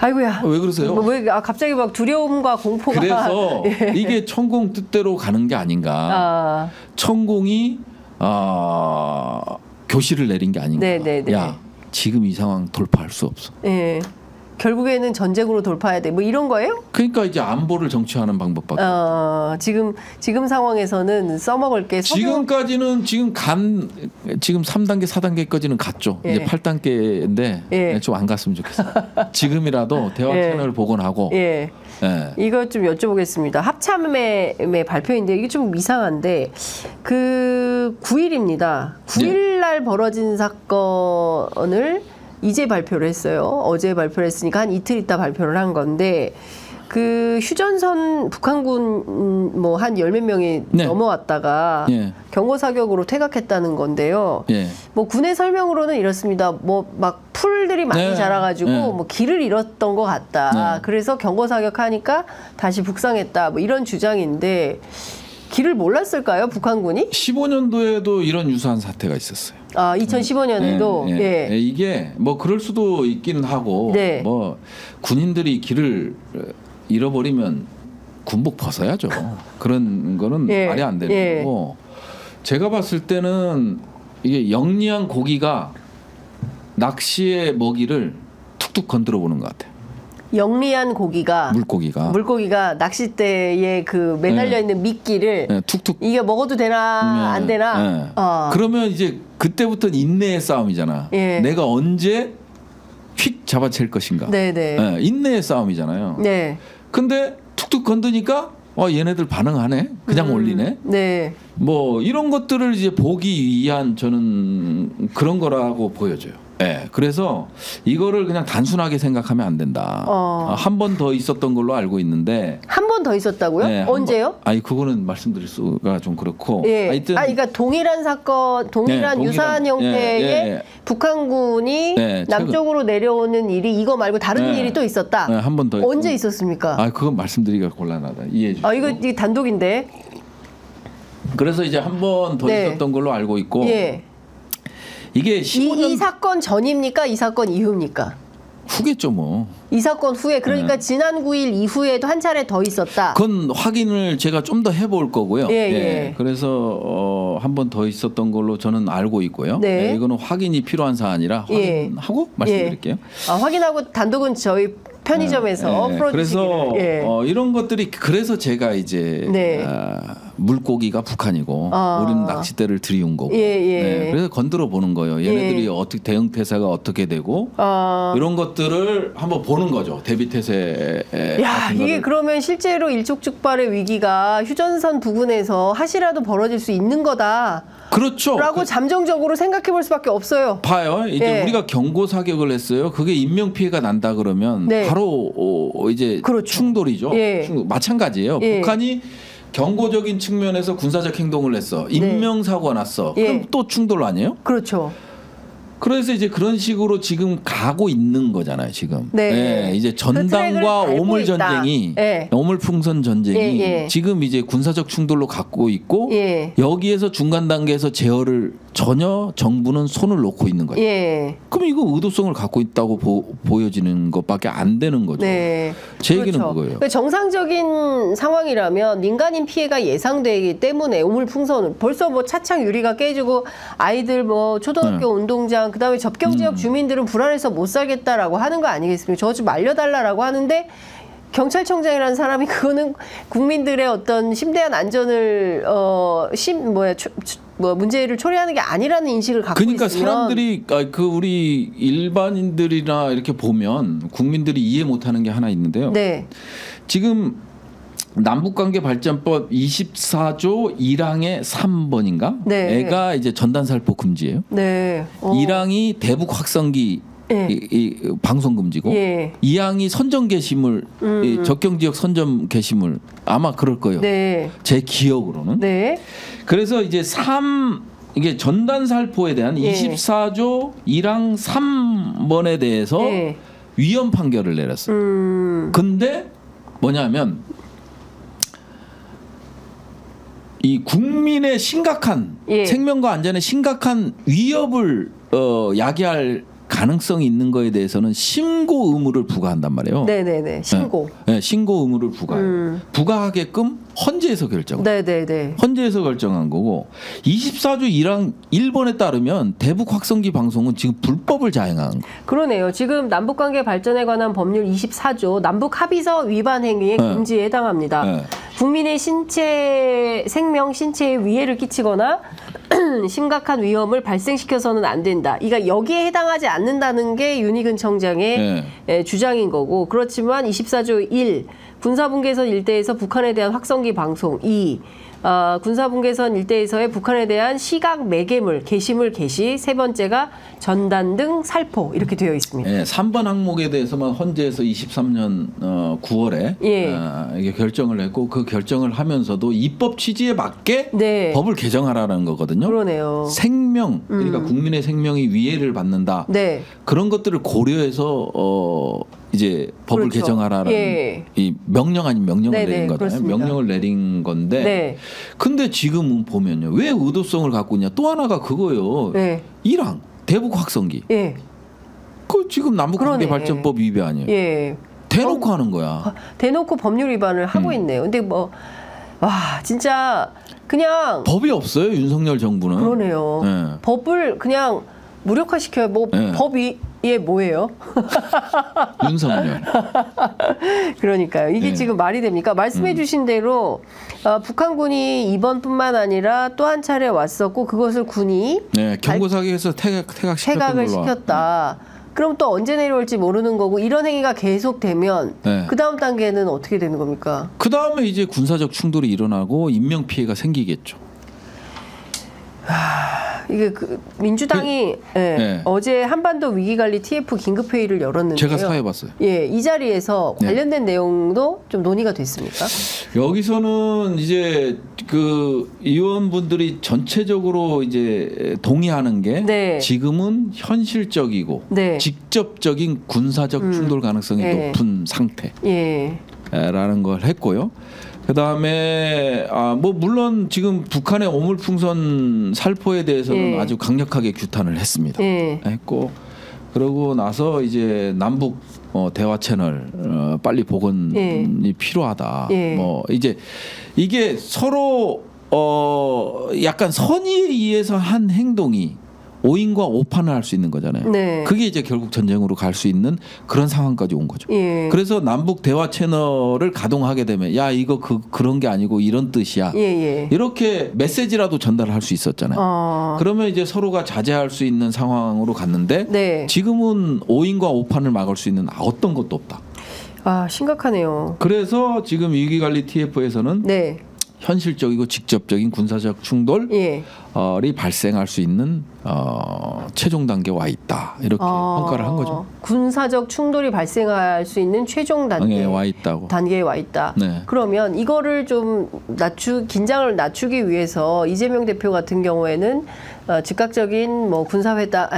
아이고야. 왜 그러세요? 왜 갑자기 막 두려움과 공포가. 그래서 예. 이게 천공 뜻대로 가는 게 아닌가. 천공이 교시를 내린 게 아닌가. 네네네. 야, 지금 이 상황 돌파할 수 없어. 예. 결국에는 전쟁으로 돌파해야 돼. 뭐 이런 거예요? 그러니까 이제 안보를 정치하는 방법밖에. 지금 상황에서는 써먹을 게 지금까지는 지금 3단계, 4단계까지는 갔죠. 예. 이제 8단계인데 예. 좀 안 갔으면 좋겠어요. 지금이라도 대화 예. 채널을 복원하고. 예. 예. 이거 좀 여쭤보겠습니다. 합참의 발표인데 이게 좀 이상한데 그 9일입니다. 9일 날 벌어진 사건을 이제 발표를 했어요. 어제 발표를 했으니까 한 이틀 있다 발표를 한 건데 그 휴전선 북한군 뭐 한 10몇 명이 네. 넘어왔다가 예. 경고 사격으로 퇴각했다는 건데요. 예. 뭐 군의 설명으로는 이렇습니다. 뭐 막 풀들이 많이 네. 자라가지고 네. 뭐 길을 잃었던 것 같다. 네. 그래서 경고 사격하니까 다시 북상했다. 뭐 이런 주장인데 길을 몰랐을까요, 북한군이? 15년도에도 이런 유사한 사태가 있었어요. 아, 2015년에도 예. 이게 뭐 그럴 수도 있기는 하고 네. 뭐 군인들이 길을 잃어버리면 군복 벗어야죠. 그런 거는 예. 말이 안 되는 예. 거고 제가 봤을 때는 이게 영리한 고기가 낚시의 먹이를 툭툭 건드려 보는 것 같아요. 영리한 고기가 물고기가 낚싯대에 그 매달려 있는 미끼를 예, 툭툭 이게 먹어도 되나 안 되나? 예. 그러면 이제 그때부터는 인내의 싸움이잖아. 예. 내가 언제 휙 잡아챌 것인가. 네네. 예, 인내의 싸움이잖아요. 네. 근데 툭툭 건드니까 얘네들 반응하네. 그냥 올리네. 네. 뭐 이런 것들을 이제 보기 위한 저는 그런 거라고 보여져요. 예. 그래서 이거를 그냥 단순하게 생각하면 안 된다. 한 번 더 있었던 걸로 알고 있는데 한 번 더 있었다고요? 네, 언제요? 아니 그거는 말씀드릴 수가 좀 그렇고. 예. 하여튼 그러니까 동일한 사건, 동일한 유사한 형태의 북한군이 남쪽으로 내려오는 일이 이거 말고 다른 일이 또 있었다. 네, 한 번 더. 언제 있었습니까? 아, 그건 말씀드리기가 곤란하다. 이해해 주시고. 이거 단독인데. 그래서 이제 한 번 더 있었던 걸로 알고 있고. 예. 이게 15년 이 사건 전입니까? 이 사건 이후입니까? 후겠죠, 뭐. 이 사건 후에 그러니까 지난 9일 이후에도 한 차례 더 있었다. 그건 확인을 제가 좀 더 해볼 거고요. 예. 그래서 한 번 더 있었던 걸로 저는 알고 있고요. 네. 이거는 확인이 필요한 사안이라 확인하고 말씀드릴게요. 확인하고 단독은 저희 편의점에서 풀어주시기를. 그래서 이런 것들이 그래서 제가 이제 물고기가 북한이고 우리는 낚싯대를 들이운 거고 그래서 건드려 보는 거예요. 얘네들이 어떻게 대응 태세가 어떻게 되고 이런 것들을 한번 보는 거죠. 대비 태세. 야, 이게 그러면 실제로 일촉즉발의 위기가 휴전선 부근에서 하시라도 벌어질 수 있는 거다. 그렇죠. 라고 잠정적으로 생각해 볼 수밖에 없어요. 봐요. 이제 우리가 경고 사격을 했어요. 그게 인명 피해가 난다 그러면 바로 이제 충돌이죠. 마찬가지예요. 북한이 경고적인 측면에서 군사적 행동을 했어. 인명 사고가 났어. 그럼 또 충돌 아니에요? 그렇죠. 그래서 이제 그런 식으로 지금 가고 있는 거잖아요, 지금. 이제 그 전당과 오물 전쟁이, 오물풍선 전쟁이 지금 이제 군사적 충돌로 갖고 있고 여기에서 중간 단계에서 제어를 전혀 정부는 손을 놓고 있는 거죠. 그럼 이거 의도성을 갖고 있다고 보여지는 것밖에 안 되는 거죠. 제 얘기는 그거예요. 그러니까 정상적인 상황이라면 민간인 피해가 예상되기 때문에 오물풍선은 벌써 뭐 차창 유리가 깨지고 아이들 뭐 초등학교 운동장 그다음에 접경 지역 주민들은 불안해서 못 살겠다라고 하는 거 아니겠습니까? 저 좀 알려달라고 하는데 경찰청장이라는 사람이 그거는 국민들의 어떤 심대한 안전을 문제를 초래하는 게 아니라는 인식을 갖고 그러니까 있으면 사람들이 그 우리 일반인들이나 이렇게 보면 국민들이 이해 못하는 게 하나 있는데요. 지금 남북관계 발전법 24조 1항의 3번인가? 애가 이제 전단살포 금지예요. 1항이 대북 확성기 이 방송 금지고 2항이 선정 게시물 적경 지역 선정 게시물 아마 그럴 거예요. 제 기억으로는. 그래서 이제 이게 전단 살포에 대한 24조 1항 3번에 대해서 위헌 판결을 내렸어요. 근데 뭐냐면 이 국민의 심각한 생명과 안전에 심각한 위협을 야기할 가능성이 있는 거에 대해서는 신고 의무를 부과한단 말이에요. 신고. 신고 의무를 부과해요. 부과하게끔 헌재에서 결정. 헌재에서 결정한 거고 24조 1항 1번에 따르면 대북 확성기 방송은 지금 불법을 자행한 거예요. 그러네요. 지금 남북관계 발전에 관한 법률 24조 남북 합의서 위반 행위의 금지에 해당합니다. 국민의 생명, 신체에 위해를 끼치거나 심각한 위험을 발생시켜서는 안 된다. 그러니까 여기에 해당하지 않는다는 게 윤희근 청장의 주장인 거고, 그렇지만 24조 1 군사분계선 일대에서 북한에 대한 확성기 방송, 2 군사분계선 일대에서의 북한에 대한 시각 매개물, 게시물 게시, 세 번째가 전단 등 살포 이렇게 되어 있습니다. 예, 3번 항목에 대해서만 헌재에서 23년 9월에 이게 결정을 했고, 그 결정을 하면서도 입법 취지에 맞게 네. 법을 개정하라는 거거든요. 그러네요. 생명, 그러니까 국민의 생명이 위해를 받는다. 네. 그런 것들을 고려해서 이제 법을 그렇죠. 개정하라는 이 명령 아닌 명령을 네네, 내린 거잖아요. 그렇습니다. 명령을 내린 건데, 네. 근데 지금은 보면요, 왜 의도성을 갖고 있냐? 또 하나가 그거예요. 네. 1항 대북 확성기. 예. 그 지금 남북관계발전법 위배 아니에요? 예. 대놓고 하는 거야. 대놓고 법률 위반을 하고 있네요. 근데 뭐 와 진짜 그냥 법이 없어요, 윤석열 정부는. 그러네요. 네. 법을 그냥 무력화시켜요. 뭐 네. 법이 뭐예요? 윤석열. 그러니까요. 이게 네. 지금 말이 됩니까? 말씀해 주신 대로 북한군이 이번뿐만 아니라 또 한 차례 왔었고 그것을 군이 네, 경고사기에서 퇴각시켰던 퇴각을 걸로. 시켰다. 그럼 또 언제 내려올지 모르는 거고 이런 행위가 계속되면 네. 그 다음 단계는 어떻게 되는 겁니까? 그 다음에 이제 군사적 충돌이 일어나고 인명 피해가 생기겠죠. 이게 그 민주당이 네. 어제 한반도 위기관리 TF 긴급회의를 열었는데요. 제가 사회봤어요. 예, 이 자리에서 네. 관련된 내용도 좀 논의가 됐습니까? 여기서는 이제 그 의원분들이 전체적으로 이제 동의하는 게 네. 지금은 현실적이고 네. 직접적인 군사적 충돌 가능성이 네. 높은 상태. 예, 라는 걸 했고요. 그다음에 뭐 물론 지금 북한의 오물풍선 살포에 대해서는 예. 아주 강력하게 규탄을 했습니다. 예. 했고 그러고 나서 이제 남북 대화 채널 빨리 복원이 예. 필요하다. 예. 뭐 이제 이게 서로 약간 선의에 의해서 한 행동이 오인과 오판을 할 수 있는 거잖아요. 네. 그게 이제 결국 전쟁으로 갈 수 있는 그런 상황까지 온 거죠. 예. 그래서 남북 대화 채널을 가동하게 되면 야 이거 그런 게 아니고 이런 뜻이야. 예. 이렇게 메시지라도 전달할 수 있었잖아요. 그러면 이제 서로가 자제할 수 있는 상황으로 갔는데 네. 지금은 오인과 오판을 막을 수 있는 어떤 것도 없다. 심각하네요. 그래서 지금 위기관리 TF에서는 네. 현실적이고 직접적인 군사적 충돌이 예. 발생할 수 있는 최종 단계에 와 있다. 이렇게 평가를 한 거죠. 군사적 충돌이 발생할 수 있는 최종 단계에 와 있다고. 단계에 와 있다. 네. 그러면 이거를 좀 긴장을 낮추기 위해서 이재명 대표 같은 경우에는 즉각적인 뭐 군사회담,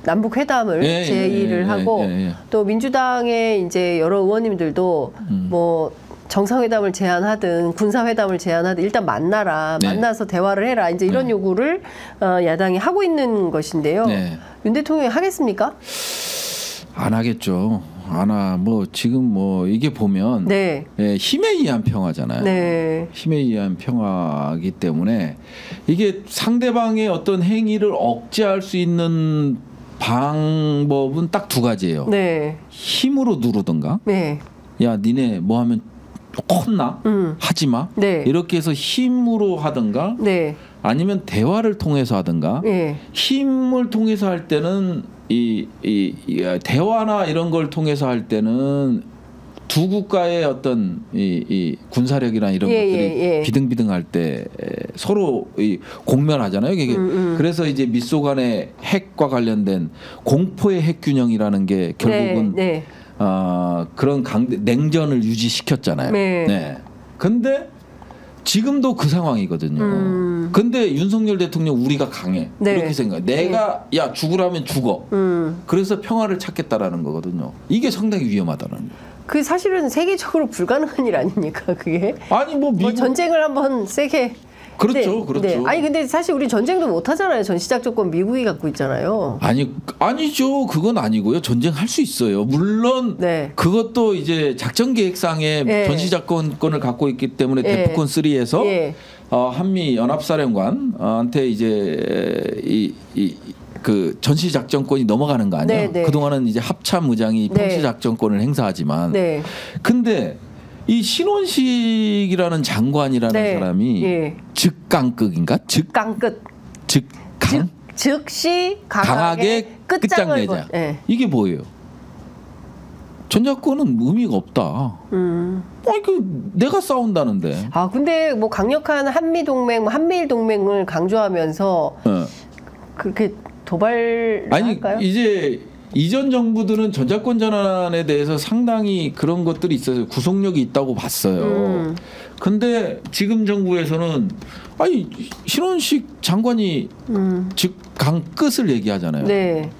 남북 회담을 제의를 하고 또 민주당의 이제 여러 의원님들도 뭐 정상회담을 제안하든 군사회담을 제안하든 일단 만나라. 네. 만나서 대화를 해라. 이제 이런 요구를 야당이 하고 있는 것인데요. 네. 윤 대통령이 하겠습니까? 안 하겠죠. 뭐 지금 뭐 이게 보면 네. 힘에 의한 평화잖아요. 네. 힘에 의한 평화이기 때문에 이게 상대방의 어떤 행위를 억제할 수 있는 방법은 딱 두 가지예요. 네. 힘으로 누르든가. 네. 야, 니네 뭐 하면 혼나? 하지 마. 네. 이렇게 해서 힘으로 하든가 네. 아니면 대화를 통해서 하든가. 네. 힘을 통해서 할 때는 이 대화나 이런 걸 통해서 할 때는 두 국가의 어떤 이 군사력이나 이런 것들이 비등비등할 때 서로 공멸하잖아요. 이게 그래서 이제 미소 간의 핵과 관련된 공포의 핵 균형이라는 게 결국은 그런 냉전을 유지시켰잖아요. 네. 근데 지금도 그 상황이거든요. 근데 윤석열 대통령 우리가 강해. 이렇게 생각해. 내가 야 죽으라면 죽어. 그래서 평화를 찾겠다라는 거거든요. 이게 상당히 위험하다는 거예요. 그 사실은 세계적으로 불가능한 일 아닙니까? 그게? 아니 뭐 미국 전쟁을 한번 세게. 그렇죠, 그렇죠. 네. 아니 근데 사실 우리 전쟁도 못 하잖아요. 전시작전권 미국이 갖고 있잖아요. 아니죠. 그건 아니고요. 전쟁할 수 있어요. 물론 그것도 이제 작전 계획상에 전시작전권을 갖고 있기 때문에 대포권 3에서 한미 연합사령관한테 이제 그 전시작전권이 넘어가는 거 아니에요? 그동안은 이제 합참의장이 평시작전권을 행사하지만 근데 이 신원식이라는 장관이라는 사람이 즉강급인가? 즉강급 즉시 강하게 끝장내자. 네. 이게 뭐예요? 전작권은 의미가 없다. 내가 싸운다는데. 아 근데 뭐 강력한 한미 동맹, 한미일 동맹을 강조하면서 그렇게 도발할까요? 아니 이제 이전 정부들은 전작권 전환에 대해서 상당히 그런 것들이 있어서 구속력이 있다고 봤어요. 근데 지금 정부에서는 아니 신원식 장관이 즉 강 끝을 얘기하잖아요. 네.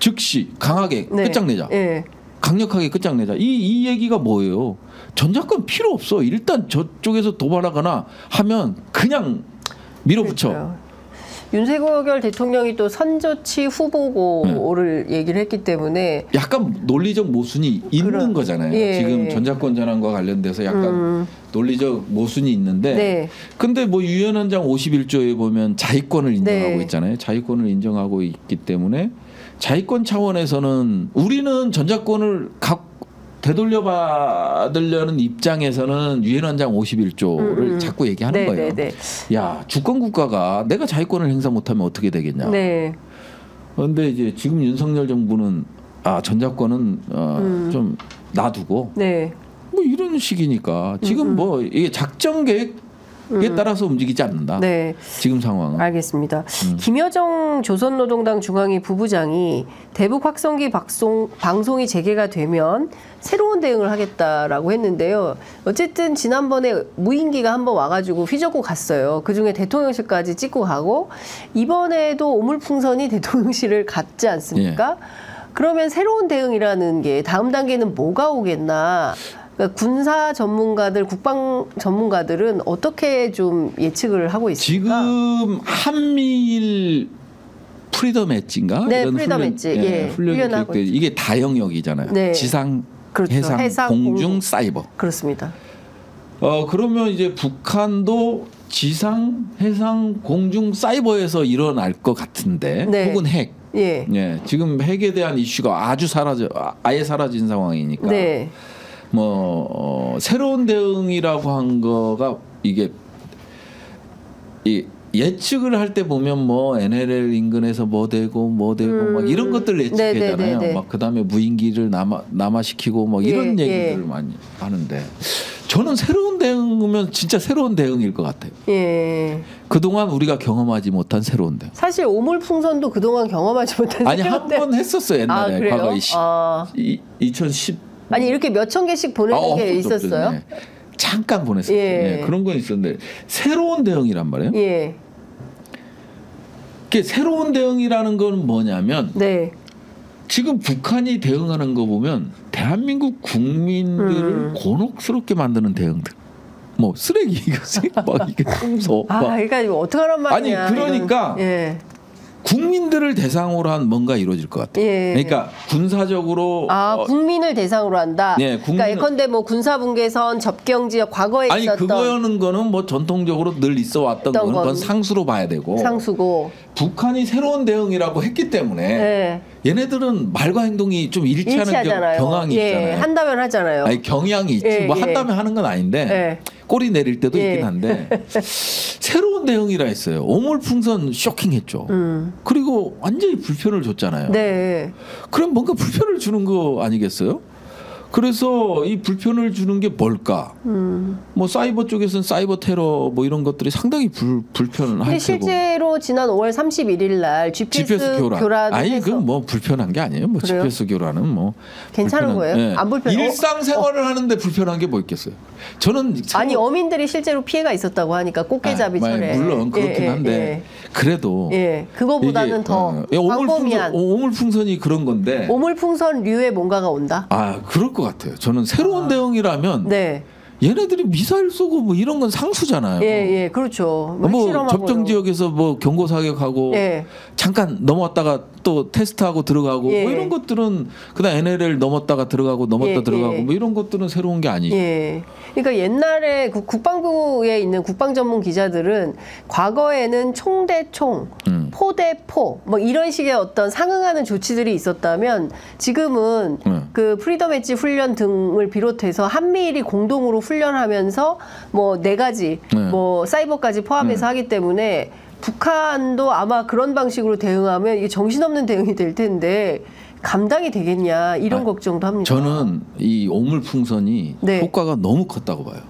즉시 강하게 네. 끝장내자. 네. 강력하게 끝장내자. 이 얘기가 뭐예요? 전작권 필요 없어. 일단 저쪽에서 도발하거나 하면 그냥 밀어붙여. 그러니까요. 윤석열 대통령이 또 선조치 후보고를 얘기를 했기 때문에 약간 논리적 모순이 있는 거잖아요. 예. 지금 전작권 전환과 관련돼서 약간 논리적 모순이 있는데 네. 근데 뭐 유엔헌장 51조에 보면 자위권을 인정하고 네. 있잖아요. 자위권을 인정하고 있기 때문에 자위권 차원에서는 우리는 전작권을 되돌려 받으려는 입장에서는 유엔헌장 51조를 자꾸 얘기하는 네, 거예요. 네, 네. 야, 주권 국가가 내가 자위권을 행사 못하면 어떻게 되겠냐. 네. 그런데 이제 지금 윤석열 정부는 전작권은 좀 놔두고 네. 뭐 이런 식이니까 지금 뭐 이게 작전 계획에 따라서 움직이지 않는다. 네. 지금 상황은. 알겠습니다. 김여정 조선노동당 중앙위 부부장이 대북 확성기 방송이 재개가 되면 새로운 대응을 하겠다라고 했는데요. 어쨌든 지난번에 무인기가 한번 와가지고 휘젓고 갔어요. 그중에 대통령실까지 찍고 가고 이번에도 오물풍선이 대통령실을 갔지 않습니까? 예. 그러면 새로운 대응이라는 게 다음 단계는 뭐가 오겠나? 그러니까 군사 전문가들, 국방 전문가들은 어떻게 좀 예측을 하고 있습니까? 지금 한미일 프리덤 엣지인가? 네, 이런 프리덤 훈련, 엣지. 예, 훈련이 훈련하고 계획돼. 이게 다영역이잖아요. 네. 지상, 그렇죠. 해상, 공중, 사이버. 그렇습니다. 그러면 이제 북한도 지상, 해상, 공중, 사이버에서 일어날 것 같은데, 네. 혹은 핵. 예. 예, 지금 핵에 대한 이슈가 아예 사라진 상황이니까. 네. 새로운 대응이라고 한 거가 이게 예측을 할 때 보면 뭐 NLL 인근에서 뭐 되고 막 이런 것들 예측하잖아요. 네네네네. 막 그다음에 무인기를 남아시키고 뭐 이런 예, 얘기들을 많이 하는데 저는 새로운 대응이면 진짜 새로운 대응일 것 같아요. 예. 그동안 우리가 경험하지 못한 새로운 대응. 사실 오물풍선도 그동안 경험하지 못한 아니 한 번 했었어요 옛날에. 그래요? 과거에 2010 아니 이렇게 몇천 개씩 보내는 게 있었어요? 네. 잠깐 보냈었죠. 예. 네, 그런 건 있었는데 새로운 대응이란 말이에요. 예. 새로운 대응이라는 건 뭐냐면 네. 지금 북한이 대응하는 거 보면 대한민국 국민들을 곤혹스럽게 만드는 대응들. 뭐 쓰레기 이것이 막 이게 청소. 그러니까 이거 어떡하란 말이야. 아니 그러니까 예. 국민들을 대상으로 한 뭔가 이루어질 것 같아요. 예. 그러니까 군사적으로 국민을 대상으로 한다. 네, 그러니까 예컨대 뭐 군사분계선 접경 지역 과거에 아니 있었던 그거는 거는 뭐 전통적으로 늘 있어 왔던 거는 그건 상수로 봐야 되고 상수고 북한이 새로운 대응이라고 했기 때문에 네. 얘네들은 말과 행동이 좀 일치하는 경향이 있잖아요. 한다면 하잖아요. 아니 경향이 있지. 뭐 한다면 하는 건 아닌데 꼬리 내릴 때도 있긴 한데 새로운 대응이라 했어요. 오물풍선 쇼킹했죠. 그리고 완전히 불편을 줬잖아요. 네. 그럼 뭔가 불편을 주는 거 아니겠어요? 그래서 이 불편을 주는 게 뭘까? 뭐 사이버 쪽에서는 사이버 테러 뭐 이런 것들이 상당히 불편할 테고. 실제로 지난 5월 31일 날 GPS 교란을 아니 해서 그건 뭐 불편한 게 아니에요. 뭐 그래요? GPS 교란은 뭐 괜찮은 거예요? 예. 안 불편해? 일상생활을 하는데 불편한 게 뭐 있겠어요? 저는 아니 어민들이 실제로 피해가 있었다고 하니까 꽃게잡이 철에 물론 그렇긴 한데 그래도 그거보다는 이게, 더 광범위한 오물풍선이 그런 건데 오물풍선류의 뭔가가 온다. 그럴 것 같아요. 저는 새로운 대응이라면 얘네들이 미사일 쏘고 뭐 이런 건 상수잖아요. 예, 그렇죠. 뭐 접경 지역에서 뭐 경고 사격하고 잠깐 넘어왔다가 또 테스트하고 들어가고 뭐 이런 것들은 그다음 NLL 넘었다가 들어가고 들어가고 뭐 이런 것들은 새로운 게 아니죠. 그러니까 옛날에 국방부에 있는 국방 전문 기자들은 과거에는 총대총, 포대포 뭐 이런 식의 어떤 상응하는 조치들이 있었다면 지금은 그 프리덤 엣지 훈련 등을 비롯해서 한미일이 공동으로 훈련하면서 뭐 4가지 뭐 사이버까지 포함해서 하기 때문에 북한도 아마 그런 방식으로 대응하면 이게 정신없는 대응이 될 텐데 감당이 되겠냐 이런 걱정도 합니다. 저는 이 오물풍선이 네. 효과가 너무 컸다고 봐요.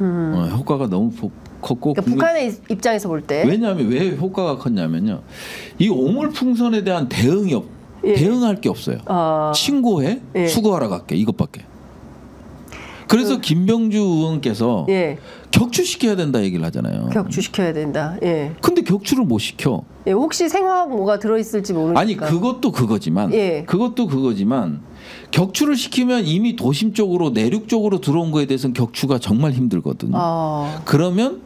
효과가 너무 컸고 그러니까 북한의 입장에서 볼 때 왜냐하면 왜 효과가 컸냐면요. 이 오물풍선에 대한 대응할 게 없어요. 신고해 예. 수거하러 갈게 이것밖에. 그래서 김병주 의원께서 예. 격추시켜야 된다 얘기를 하잖아요. 격추시켜야 된다. 예. 근데 격추를 못 시켜. 예. 혹시 생화학 뭐가 들어있을지 모르니까. 아니 그것도 그거지만 예. 격추를 시키면 이미 도심 쪽으로 내륙 쪽으로 들어온 거에 대해서는 격추가 정말 힘들거든요. 그러면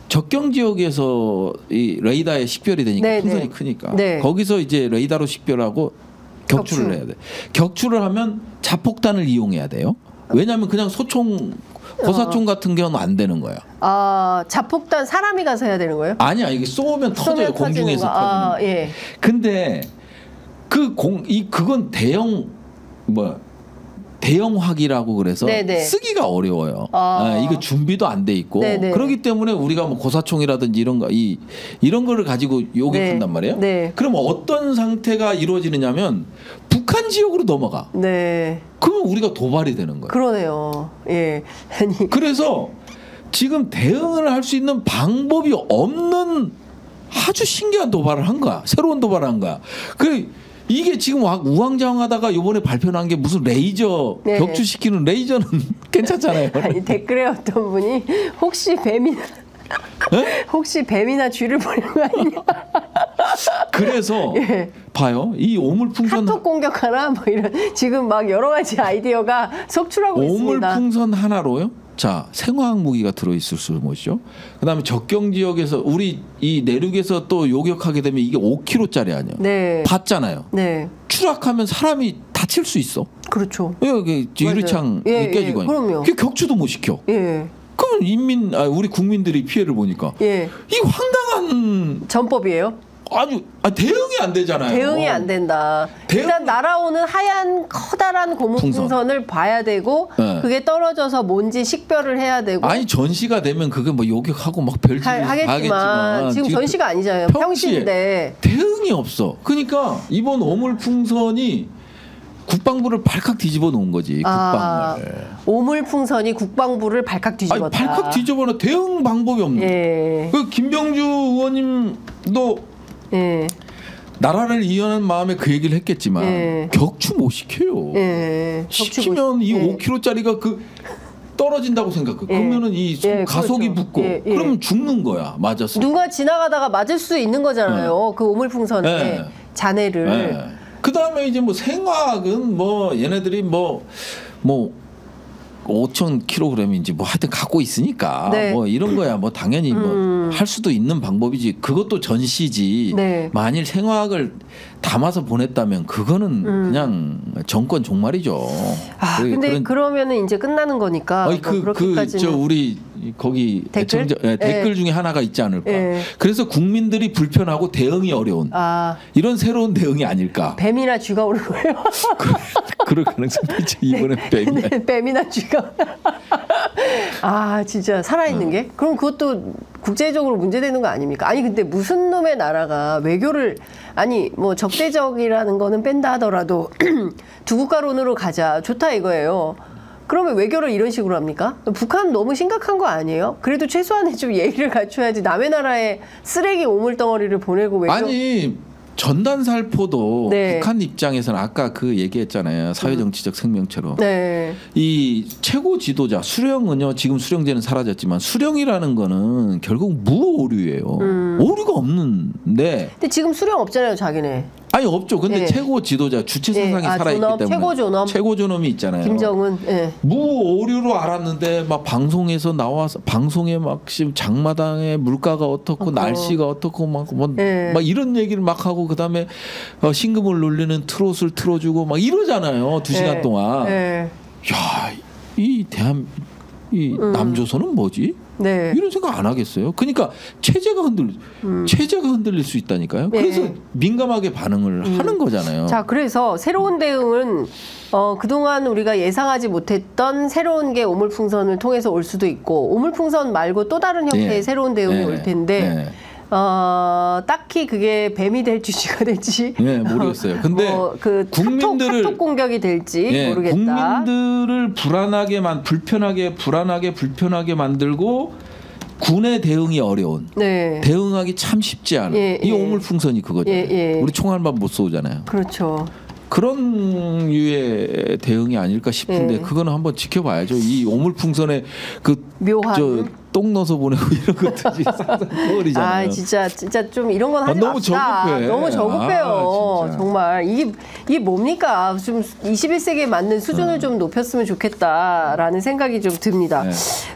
적경 지역에서 이 레이더에 식별이 되니까 네, 풍선이 네. 크니까 네. 거기서 이제 레이더로 식별하고 격추를 해야 돼. 격추를 하면 자폭탄을 이용해야 돼요. 왜냐하면 그냥 고사총 같은 경우는 안 되는 거야. 자폭탄 사람이 가서 해야 되는 거예요? 아니야 이게 쏘면 터져요. 공중에서 터지는. 예. 근데 그건 대형화기라고 그래서 네네. 쓰기가 어려워요. 이거 준비도 안 돼 있고 네네. 그렇기 때문에 우리가 뭐 고사총이라든지 이런 거를 가지고 요격한단 말이에요. 네. 그럼 어떤 상태가 이루어지느냐면 북한 지역으로 넘어가. 네. 그러면 우리가 도발이 되는 거예요. 그러네요. 예. 아니. 그래서 지금 대응을 할 수 있는 방법이 없는 아주 신기한 도발을 한 거야. 새로운 도발을 한 거야. 이게 지금 우왕좌왕하다가 이번에 발표한 게 무슨 레이저 네. 격추시키는 레이저는 괜찮잖아요. 아니 댓글에 어떤 분이 혹시 뱀이나 네? 혹시 뱀이나 쥐를 보는 거 아니냐? 그래서 예. 봐요. 이 오물풍선 카톡 공격하나 뭐 이런 지금 막 여러 가지 아이디어가 속출하고 있습니다. 오물풍선 하나로요. 자, 생화학 무기가 들어있을 수 뭐죠? 그다음에 적경 지역에서 우리 이 내륙에서 또 요격하게 되면 이게 5kg짜리 아니야. 네. 봤잖아요. 네. 추락하면 사람이 다칠 수 있어. 그렇죠. 여기 유리창 예, 깨지고. 예, 그럼요. 그 격추도 못 시켜. 예. 그러면 우리 국민들이 피해를 보니까 예. 이 황당한 전법이에요. 아주 대응이 안 되잖아요. 대응이 안 된다. 일단 날아오는 하얀 커다란 고무풍선을 봐야 되고 네. 그게 떨어져서 뭔지 식별을 해야 되고 아니 전시가 되면 그게 뭐 요격하고 막 별짓 하겠지만 지금 전시가 아니잖아요. 평시인데 대응이 없어. 그러니까 이번 오물풍선이 국방부를 발칵 뒤집어 놓은 거지. 국방을. 오물풍선이 국방부를 발칵 뒤집었다. 발칵 뒤집어놓은 대응 방법이 없는. 예. 그 김병주 의원님도 예. 나라를 이해하는 마음에 그 얘기를 했겠지만 예. 격추 못 시켜요. 예. 시키면 이 5kg짜리가 떨어진다고 생각해. 그러면은 이 가속이 그렇죠. 붙고 그러면 죽는 거야. 맞았어. 누가 지나가다가 맞을 수 있는 거잖아요. 그 오물풍선에 잔해를. 그다음에 이제 뭐 생화학은 뭐 얘네들이 뭐 5,000kg인지 뭐 하여튼 갖고 있으니까 네. 뭐 이런 거야 뭐 당연히 뭐 할 수도 있는 방법이지. 그것도 전시지. 네. 만일 생화학을 담아서 보냈다면 그거는 그냥 정권 종말이죠. 근데 그러면은 이제 끝나는 거니까. 저 우리 거기 댓글? 댓글 중에 하나가 있지 않을까. 그래서 국민들이 불편하고 대응이 어려운 이런 새로운 대응이 아닐까. 뱀이나 쥐가 오는 거예요. 그럴 가능성이 있지. 이번에 뱀이나 쥐가. 진짜 살아있는 게? 그럼 그것도 국제적으로 문제되는 거 아닙니까? 아니 근데 무슨 놈의 나라가 외교를 뭐 적대적이라는 거는 뺀다 하더라도 두 국가론으로 가자 좋다 이거예요. 그러면 외교를 이런 식으로 합니까? 북한 너무 심각한 거 아니에요? 그래도 최소한의 좀 예의를 갖춰야지. 남의 나라에 쓰레기 오물덩어리를 보내고 외교. 아니 전단살포도 네. 북한 입장에서는 아까 그 얘기했잖아요. 사회정치적 생명체로. 네. 이 최고 지도자 수령은요. 지금 수령제는 사라졌지만 수령이라는 거는 결국 무오류예요. 오류가 없는데. 근데 지금 수령 없잖아요, 자기네. 아니 없죠. 근데 최고 지도자 주체 선상이 살아있기 때문에 최고 존엄이 있잖아요. 김정은. 무오류로 알았는데 막 방송에서 나와서 방송에 막 지금 장마당에 물가가 어떻고 날씨가 어떻고 막 이런 얘기를 막 하고 그다음에 신금을 놀리는 트롯을 틀어주고 막 이러잖아요. 2시간 동안. 야, 이 남조선은 뭐지? 이런 생각 안 하겠어요. 그러니까 체제가 흔들릴 수 있다니까요. 그래서 민감하게 반응을 하는 거잖아요. 자, 그래서 새로운 대응은 그동안 우리가 예상하지 못했던 새로운 게 오물풍선을 통해서 올 수도 있고 오물풍선 말고 또 다른 형태의 새로운 대응이 올 텐데 딱히 그게 뱀이 될지 쥐가 될지 예, 모르겠어요. 근데 그 국민들을 카톡 공격이 될지 모르겠다. 국민들을 불편하게 만들고 군의 대응이 어려운. 네. 대응하기 참 쉽지 않은. 이 오물풍선이 그거죠. 우리 총알만 못 쏘잖아요. 그렇죠. 그런 유의 대응이 아닐까 싶은데 그거는 한번 지켜봐야죠. 이 오물풍선의 그 묘한 똥 넣어서 보내고 이런 것들이 상상거리잖아요. 진짜 좀 이런 건 하지 너무 맙시다. 저급해. 너무 저급해요. 정말 이게 뭡니까? 좀 21세기에 맞는 수준을 좀 높였으면 좋겠다라는 생각이 좀 듭니다. 네.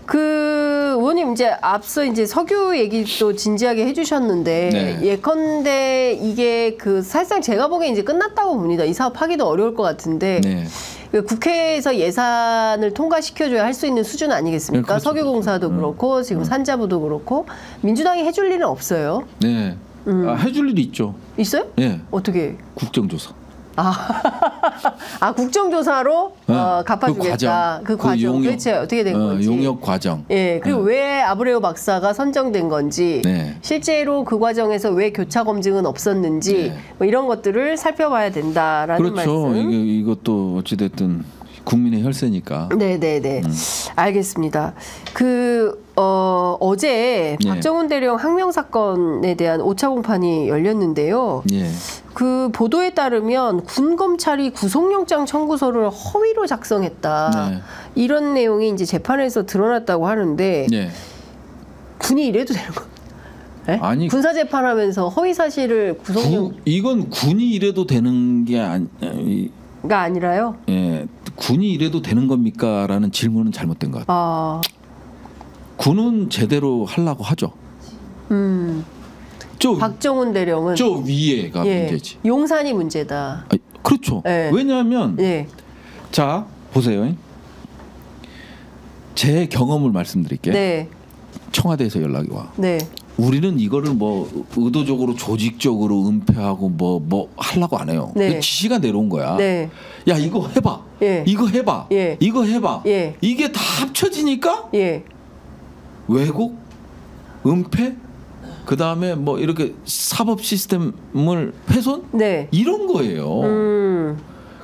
그 의원님 이제 앞서 이제 석유 얘기도 진지하게 해주셨는데 예컨대 이게 그 사실상 제가 보기엔 이제 끝났다고 봅니다. 이 사업 하기도 어려울 것 같은데. 국회에서 예산을 통과시켜줘야 할 수 있는 수준 아니겠습니까? 그렇죠. 석유공사도 그렇고 지금 산자부도 그렇고 민주당이 해줄 일은 없어요. 네. 해줄 일이 있죠. 있어요? 네. 어떻게? 국정조사. 국정조사로 갚아주겠다. 그 과정 대체 어떻게 된 건지. 용역 과정. 그리고 왜 아브레우 박사가 선정된 건지, 실제로 그 과정에서 왜 교차 검증은 없었는지, 뭐 이런 것들을 살펴봐야 된다라는 말씀. 이것도 어찌됐든 국민의 혈세니까. 네네네. 알겠습니다. 어제 박정훈 대령 항명 사건에 대한 5차 공판이 열렸는데요. 그 보도에 따르면 군 검찰이 구속영장 청구서를 허위로 작성했다. 이런 내용이 이제 재판에서 드러났다고 하는데 군이 이래도 되는 거? 아니, 군사 재판하면서 허위 사실을 이건 군이 이래도 되는 게 가 아니라요? 군이 이래도 되는 겁니까?라는 질문은 잘못된 것 같아요. 군은 제대로 하려고 하죠. 박정훈 대령은 저 위에가 문제지. 용산이 문제다. 그렇죠. 왜냐하면 자 보세요. 제 경험을 말씀드릴게요. 청와대에서 연락이 와. 우리는 이거를 뭐 의도적으로 조직적으로 은폐하고 뭐 하려고 안 해요. 지시가 내려온 거야. 야 이거 해봐. 이거 해봐. 이거 해봐. 이게 다 합쳐지니까 왜곡, 은폐, 그 다음에 뭐 이렇게 사법 시스템을 훼손 이런 거예요.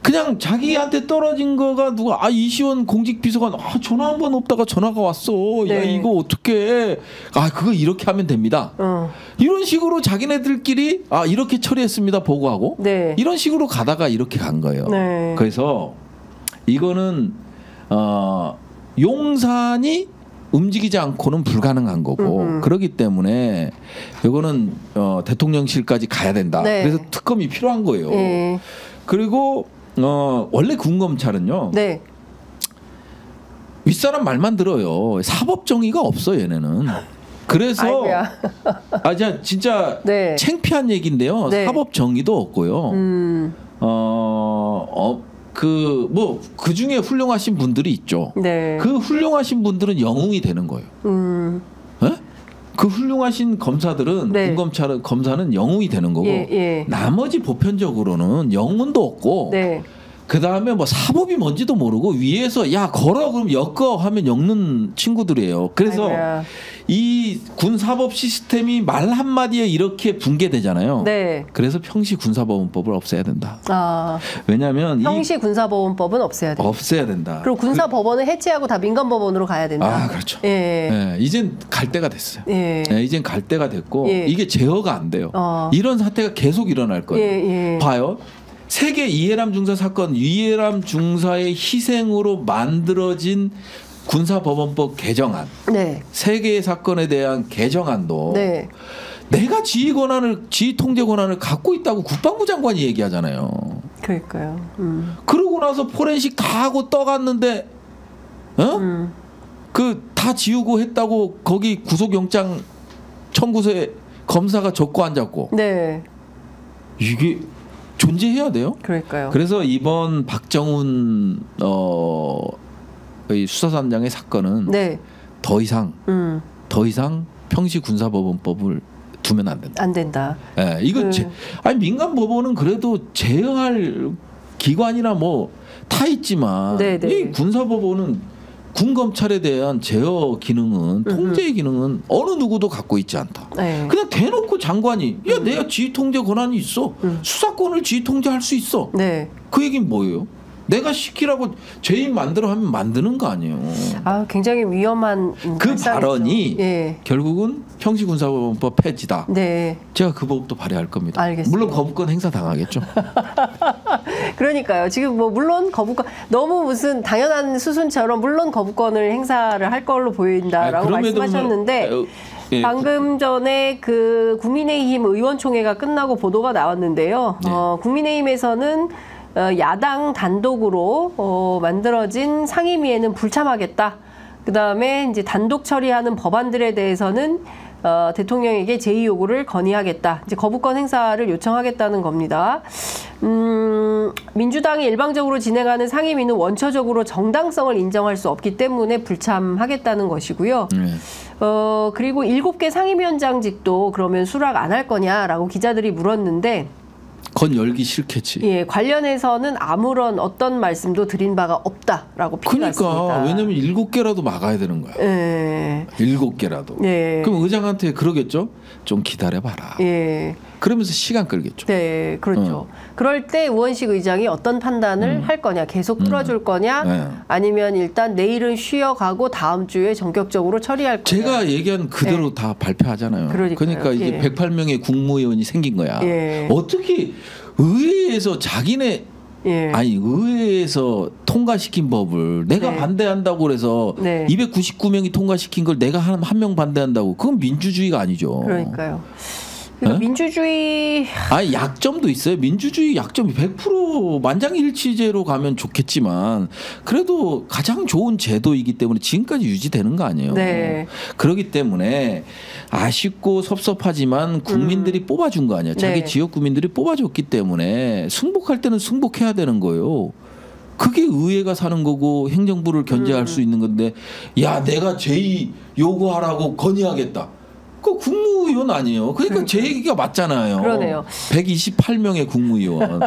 그냥 자기한테 떨어진 거가 누가 이시원 공직비서관 전화 한 번 없다가 전화가 왔어. 야 이거 어떻게 그거 이렇게 하면 됩니다. 이런 식으로 자기네들끼리 이렇게 처리했습니다 보고하고 이런 식으로 가다가 이렇게 간 거예요. 그래서 이거는 용산이 움직이지 않고는 불가능한 거고 그렇기 때문에 이거는 대통령실까지 가야 된다. 그래서 특검이 필요한 거예요. 그리고 원래 군검찰은요. 윗사람 말만 들어요. 사법 정의가 없어 얘네는. 그래서 진짜 창피한 얘기인데요. 사법 정의도 없고요. 그 중에 훌륭하신 분들이 있죠. 그 훌륭하신 분들은 영웅이 되는 거예요. 그 훌륭하신 검사들은 군검찰 검사는 영웅이 되는 거고 나머지 보편적으로는 영혼도 없고 그 다음에 뭐 사법이 뭔지도 모르고 위에서 야 걸어 그럼 엮어 하면 엮는 친구들이에요. 그래서 이 군사법 시스템이 말 한마디에 이렇게 붕괴되잖아요. 그래서 평시 군사법원법을 없애야 된다. 왜냐하면 평시 군사법원법은 없애야 된다. 없애야 된다. 그리고 군사법원을 해체하고 다 민간법원으로 가야 된다. 그렇죠. 이젠 갈 때가 됐어요. 이젠 갈 때가 됐고 이게 제어가 안 돼요. 이런 사태가 계속 일어날 거예요. 봐요. 세계 이해람 중사 사건, 이해람 중사의 희생으로 만들어진 군사법원법 개정안, 세 개의 사건에 대한 개정안도 내가 지휘 통제 권한을 갖고 있다고 국방부 장관이 얘기하잖아요. 그러니까요. 그러고 나서 포렌식 다 하고 떠갔는데, 그 다 지우고 했다고 거기 구속영장 청구서에 검사가 적고 안 잡고. 이게 존재해야 돼요. 그러니까요. 그래서 이번 박정훈 이 수사단장의 사건은 더 이상 평시 군사법원법을 두면 안 된다. 안 된다. 이거 민간 법원은 그래도 제어할 기관이나 뭐 다 있지만 이 군사법원은 군 검찰에 대한 제어 기능은 통제 기능은 어느 누구도 갖고 있지 않다. 네. 그냥 대놓고 장관이 야 내가 지휘 통제 권한이 있어. 수사권을 지휘 통제할 수 있어. 네. 그 얘기는 뭐예요? 내가 시키라고 죄인 만들어 하면 만드는 거 아니에요. 아, 굉장히 위험한 그 발상이죠. 발언이 예. 결국은 형식군사법원법 폐지다. 네. 제가 그 법도 발의할 겁니다. 알겠습니다. 물론 거부권 행사 당하겠죠. 그러니까요. 지금 뭐 물론 거부권 너무 무슨 당연한 수순처럼 물론 거부권을 행사를 할 걸로 보인다라고 그럼에도 말씀하셨는데 예, 방금 전에 그 국민의힘 의원총회가 끝나고 보도가 나왔는데요. 네. 국민의힘에서는 야당 단독으로 만들어진 상임위에는 불참하겠다. 그다음에 이제 단독 처리하는 법안들에 대해서는 대통령에게 제의 요구를 건의하겠다. 이제 거부권 행사를 요청하겠다는 겁니다. 민주당이 일방적으로 진행하는 상임위는 원초적으로 정당성을 인정할 수 없기 때문에 불참하겠다는 것이고요. 그리고 7개 상임위원장직도 그러면 수락 안 할 거냐라고 기자들이 물었는데 건 열기 싫겠지. 예, 관련해서는 아무런 어떤 말씀도 드린 바가 없다라고 표현했습니다. 그러니까 왜냐면 7개라도 막아야 되는 거야. 예. 7개라도. 예. 그럼 의장한테 그러겠죠? 좀 기다려봐라. 예. 그러면서 시간 끌겠죠. 네, 그렇죠. 그럴 때 우원식 의장이 어떤 판단을 할 거냐, 계속 끌어줄 거냐, 네. 아니면 일단 내일은 쉬어가고 다음 주에 전격적으로 처리할 거냐. 제가 얘기한 그대로 다 발표하잖아요. 그러니까요. 그러니까 이제 예. 108명의 국무위원이 생긴 거야. 예. 어떻게 의회에서 자기네 예. 아니 의회에서 통과시킨 법을 내가 네. 반대한다고 그래서 네. 299명이 통과시킨 걸 내가 한 명 반대한다고 그건 민주주의가 아니죠. 그러니까요. 그러니까 네? 민주주의 아니 약점도 있어요. 민주주의 약점이 100% 만장일치제로 가면 좋겠지만 그래도 가장 좋은 제도이기 때문에 지금까지 유지되는 거 아니에요. 네. 그렇기 때문에 아쉽고 섭섭하지만 국민들이 뽑아준 거 아니에요. 자기 네. 지역 국민들이 뽑아줬기 때문에 승복할 때는 승복해야 되는 거예요. 그게 의회가 사는 거고 행정부를 견제할 수 있는 건데 야 내가 제의 요구하라고 건의하겠다. 그 국무위원 아니에요. 그러니까 제 얘기가 맞잖아요. 그러네요. 128명의 국무위원.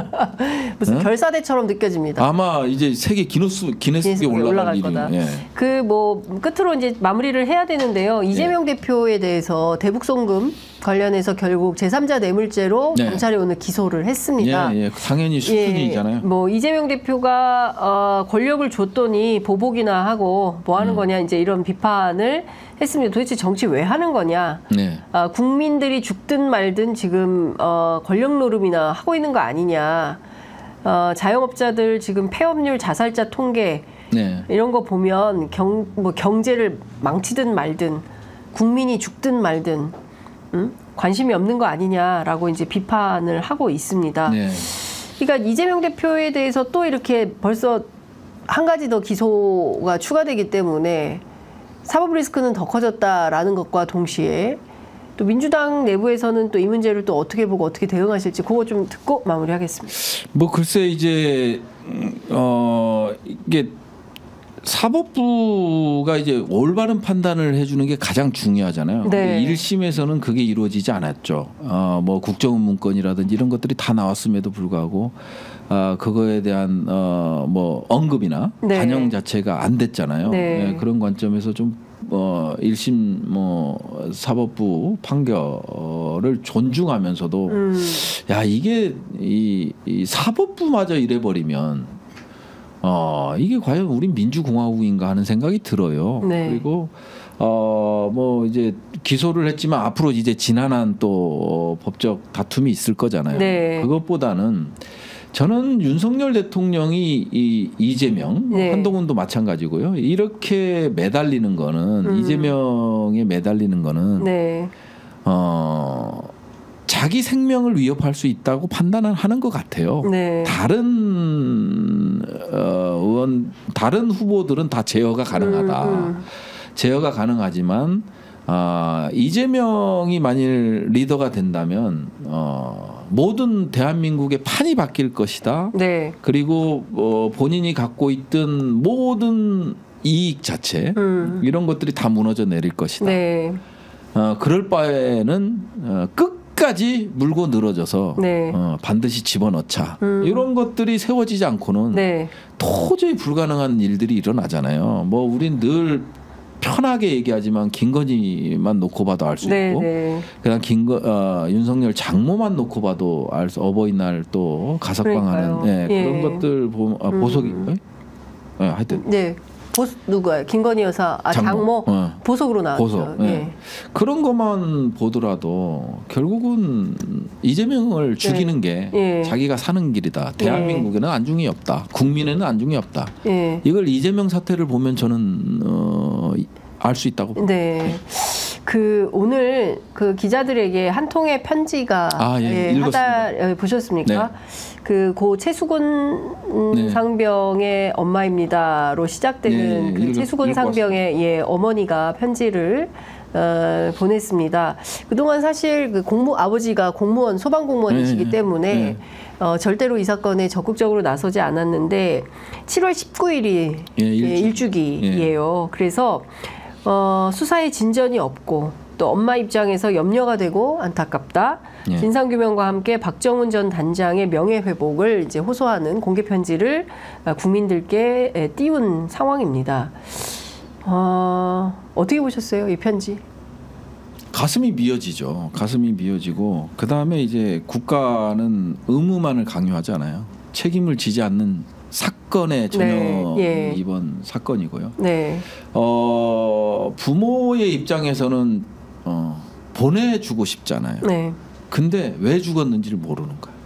무슨 네? 결사대처럼 느껴집니다. 아마 이제 세계 기네스북에 올라갈 일이. 거다. 예. 그 뭐 끝으로 이제 마무리를 해야 되는데요. 이재명 대표에 대해서 대북 송금 관련해서 결국 제3자 뇌물죄로 네. 검찰이 오늘 기소를 했습니다. 예, 예. 당연히 수순이잖아요. 뭐 이재명 대표가 권력을 줬더니 보복이나 하고 뭐 하는 거냐 이제 이런 비판을 했습니다. 도대체 정치 왜 하는 거냐? 네. 국민들이 죽든 말든 지금 권력 노름이나 하고 있는 거 아니냐? 자영업자들 지금 폐업률, 자살자 통계 네. 이런 거 보면 경제를 망치든 말든 국민이 죽든 말든 관심이 없는 거 아니냐라고 이제 비판을 하고 있습니다. 네. 그러니까 이재명 대표에 대해서 또 이렇게 벌써 한 가지 더 기소가 추가되기 때문에 사법 리스크는 더 커졌다라는 것과 동시에 또 민주당 내부에서는 또 이 문제를 또 어떻게 보고 어떻게 대응하실지 그거 좀 듣고 마무리하겠습니다. 뭐 글쎄 이제 이게 사법부가 이제 올바른 판단을 해주는 게 가장 중요하잖아요. 네. 1심에서는 그게 이루어지지 않았죠. 뭐 국정문건이라든지 이런 것들이 다 나왔음에도 불구하고 그거에 대한 뭐 언급이나 네. 반영 자체가 안 됐잖아요. 네. 네, 그런 관점에서 좀 1심 뭐 사법부 판결을 존중하면서도 야 이게 이 사법부마저 이래버리면 이게 과연 우린 민주공화국인가 하는 생각이 들어요. 네. 그리고 뭐 이제 기소를 했지만 앞으로 이제 지난한 또 법적 다툼이 있을 거잖아요. 네. 그것보다는 저는 윤석열 대통령이 이 이재명, 네. 한동훈도 마찬가지고요. 이렇게 매달리는 거는 이재명에 매달리는 거는 네. 자기 생명을 위협할 수 있다고 판단을 하는 것 같아요. 네. 다른 다른 후보들은 다 제어가 가능하다. 제어가 가능하지만 이재명이 만일 리더가 된다면 모든 대한민국의 판이 바뀔 것이다. 네. 그리고 본인이 갖고 있던 모든 이익 자체 이런 것들이 다 무너져 내릴 것이다. 네. 그럴 바에는 끝까지 물고 늘어져서 네. 반드시 집어넣자. 이런 것들이 세워지지 않고는 네. 도저히 불가능한 일들이 일어나잖아요. 뭐 우린 늘 편하게 얘기하지만 김건희만 놓고 봐도 알 수 네, 있고, 네. 그다음 윤석열 장모만 놓고 봐도 알 수, 어버이날 또 가석방하는 그러니까요. 예. 그런 것들 보석이 하여튼 네. 누구야? 김건희 여사 장모 보석으로 나왔죠. 보석. 예. 그런 것만 보더라도 결국은 이재명을 죽이는 게 예. 자기가 사는 길이다. 대한민국에는 안중이 없다. 국민에는 안중이 없다. 예. 이걸 이재명 사태를 보면 저는 알 수 있다고 봅니다. 네. 그 오늘 그 기자들에게 한 통의 편지가 읽었습니다. 보셨습니까? 네. 그 고 최수근 네. 상병의 엄마입니다로 시작되는 그 최수근 상병의 어머니가 편지를 보냈습니다. 그동안 사실 그 아버지가 공무원 소방 공무원이시기 때문에 절대로 이 사건에 적극적으로 나서지 않았는데 7월 19일이 일주기예요. 그래서 수사에 진전이 없고 또 엄마 입장에서 염려가 되고 안타깝다. 진상규명과 함께 박정훈 전 단장의 명예회복을 이제 호소하는 공개 편지를 국민들께 띄운 상황입니다. 어떻게 보셨어요, 이 편지? 가슴이 미어지죠. 가슴이 미어지고 그 다음에 이제 국가는 의무만을 강요하잖아요. 책임을 지지 않는 사건의 전혀 이번 사건이고요. 네. 부모의 입장에서는 보내주고 싶잖아요. 네. 근데 왜 죽었는지를 모르는 거예요.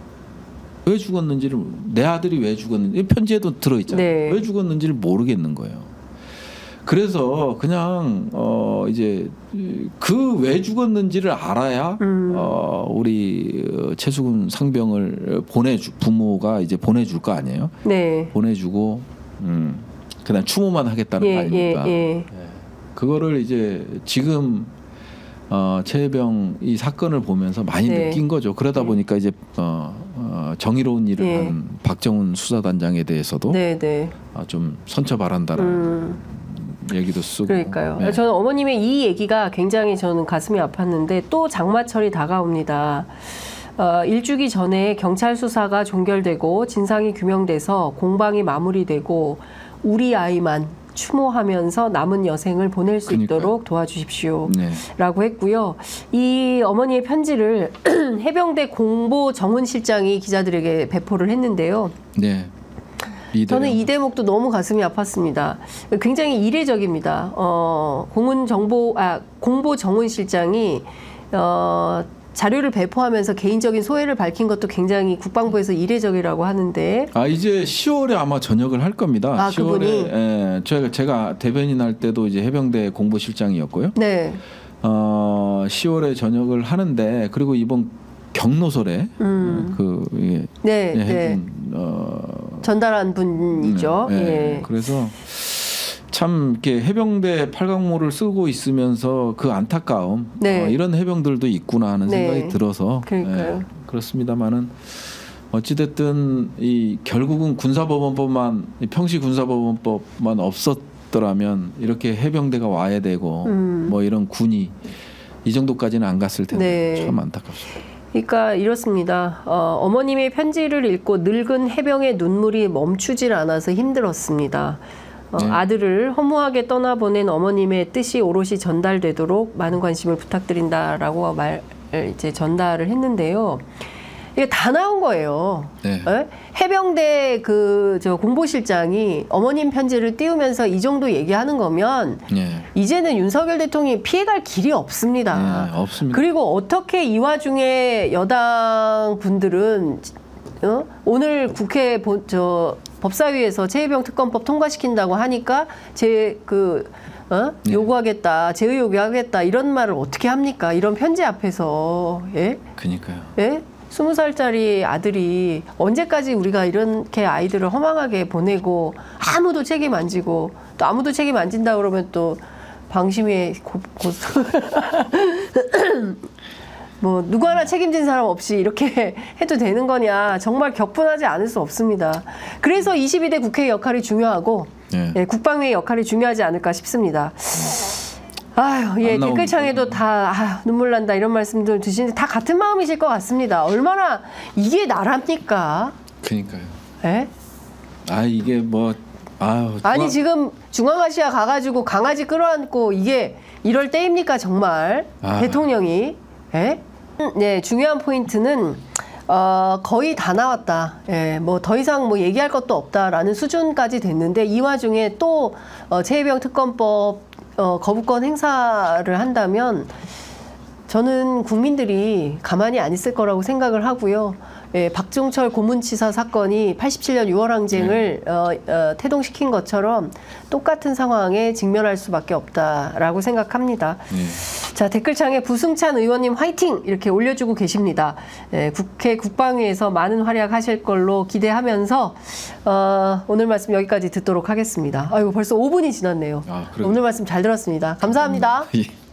왜 죽었는지를 내 아들이 왜 죽었는지 편지에도 들어있잖아요. 네. 왜 죽었는지를 모르겠는 거예요. 그래서 그냥 이제 그 왜 죽었는지를 알아야 우리 최수근 상병을 부모가 이제 보내줄 거 아니에요. 네. 보내주고 그냥 추모만 하겠다는 거 아닙니까? 그거를 이제 지금 최혜병 이 사건을 보면서 많이 느낀 거죠. 그러다 보니까 이제 정의로운 일을 한 박정훈 수사단장에 대해서도 좀 선처 바란다라는 얘기도 쓰고. 그러니까요. 네. 저는 어머님의 이 얘기가 굉장히 저는 가슴이 아팠는데 또 장마철이 다가옵니다. 일주기 전에 경찰 수사가 종결되고 진상이 규명돼서 공방이 마무리되고 우리 아이만 추모하면서 남은 여생을 보낼 수 있도록 도와주십시오. 라고 했고요. 이 어머니의 편지를 해병대 공보 정훈 실장이 기자들에게 배포를 했는데요. 네. 저는 이 대목도 너무 가슴이 아팠습니다. 굉장히 이례적입니다. 공보 정훈 실장이 자료를 배포하면서 개인적인 소회를 밝힌 것도 굉장히 국방부에서 이례적이라고 하는데. 이제 10월에 아마 전역을 할 겁니다. 10월에 제가 대변인 할 때도 이제 해병대 공보실장이었고요. 네. 10월에 전역을 하는데 그리고 이번 경로설에 전달한 분이죠. 그래서 참 이렇게 해병대 팔각모를 쓰고 있으면서 그 안타까움 이런 해병들도 있구나 하는 생각이 들어서 그렇습니다만은 어찌됐든 이 결국은 군사법원법만 평시 군사법원법만 없었더라면 이렇게 해병대가 와야 되고 뭐 이런 군이 이 정도까지는 안 갔을 텐데 참 안타깝습니다. 그러니까 이렇습니다. 어머님의 편지를 읽고 늙은 해병의 눈물이 멈추질 않아서 힘들었습니다. 아들을 허무하게 떠나보낸 어머님의 뜻이 오롯이 전달되도록 많은 관심을 부탁드린다라고 이제 전달을 했는데요. 이게 다 나온 거예요. 해병대 공보실장이 어머님 편지를 띄우면서 이 정도 얘기하는 거면 이제는 윤석열 대통령이 피해갈 길이 없습니다. 없습니다. 그리고 어떻게 이 와중에 여당 분들은 오늘 국회 법사위에서 최혜병 특검법 통과시킨다고 하니까 요구하겠다, 제의 요구하겠다 이런 말을 어떻게 합니까? 이런 편지 앞에서 그러니까요. 20살짜리 아들이 언제까지 우리가 이렇게 아이들을 허망하게 보내고 아무도 책임 안 지고 또 아무도 책임 안 진다 그러면 또 방심위에 뭐 누구 하나 책임진 사람 없이 이렇게 해도 되는 거냐 정말 격분하지 않을 수 없습니다. 그래서 22대 국회의 역할이 중요하고 국방위의 역할이 중요하지 않을까 싶습니다. 아유, 예, 안 나오고 댓글창에도 다 아유, 눈물 난다 이런 말씀들 주시는데 다 같은 마음이실 것 같습니다. 얼마나 이게 나랍니까? 그러니까요. 예? 아 이게 뭐 아유. 아니 지금 중앙아시아 가가지고 강아지 끌어안고 이게 이럴 때입니까 정말 아. 대통령이? 예? 네, 중요한 포인트는 거의 다 나왔다. 예, 뭐 더 이상 뭐 얘기할 것도 없다라는 수준까지 됐는데 이 와중에 또 최혜병 특검법 거부권 행사를 한다면 저는 국민들이 가만히 안 있을 거라고 생각을 하고요. 예, 박종철 고문치사 사건이 87년 6월 항쟁을 태동시킨 것처럼 똑같은 상황에 직면할 수밖에 없다라고 생각합니다. 자, 댓글창에 부승찬 의원님 화이팅! 이렇게 올려주고 계십니다. 예, 국회 국방위에서 많은 활약하실 걸로 기대하면서 오늘 말씀 여기까지 듣도록 하겠습니다. 아이고 벌써 5분이 지났네요. 아, 그래요? 오늘 말씀 잘 들었습니다. 감사합니다. 예.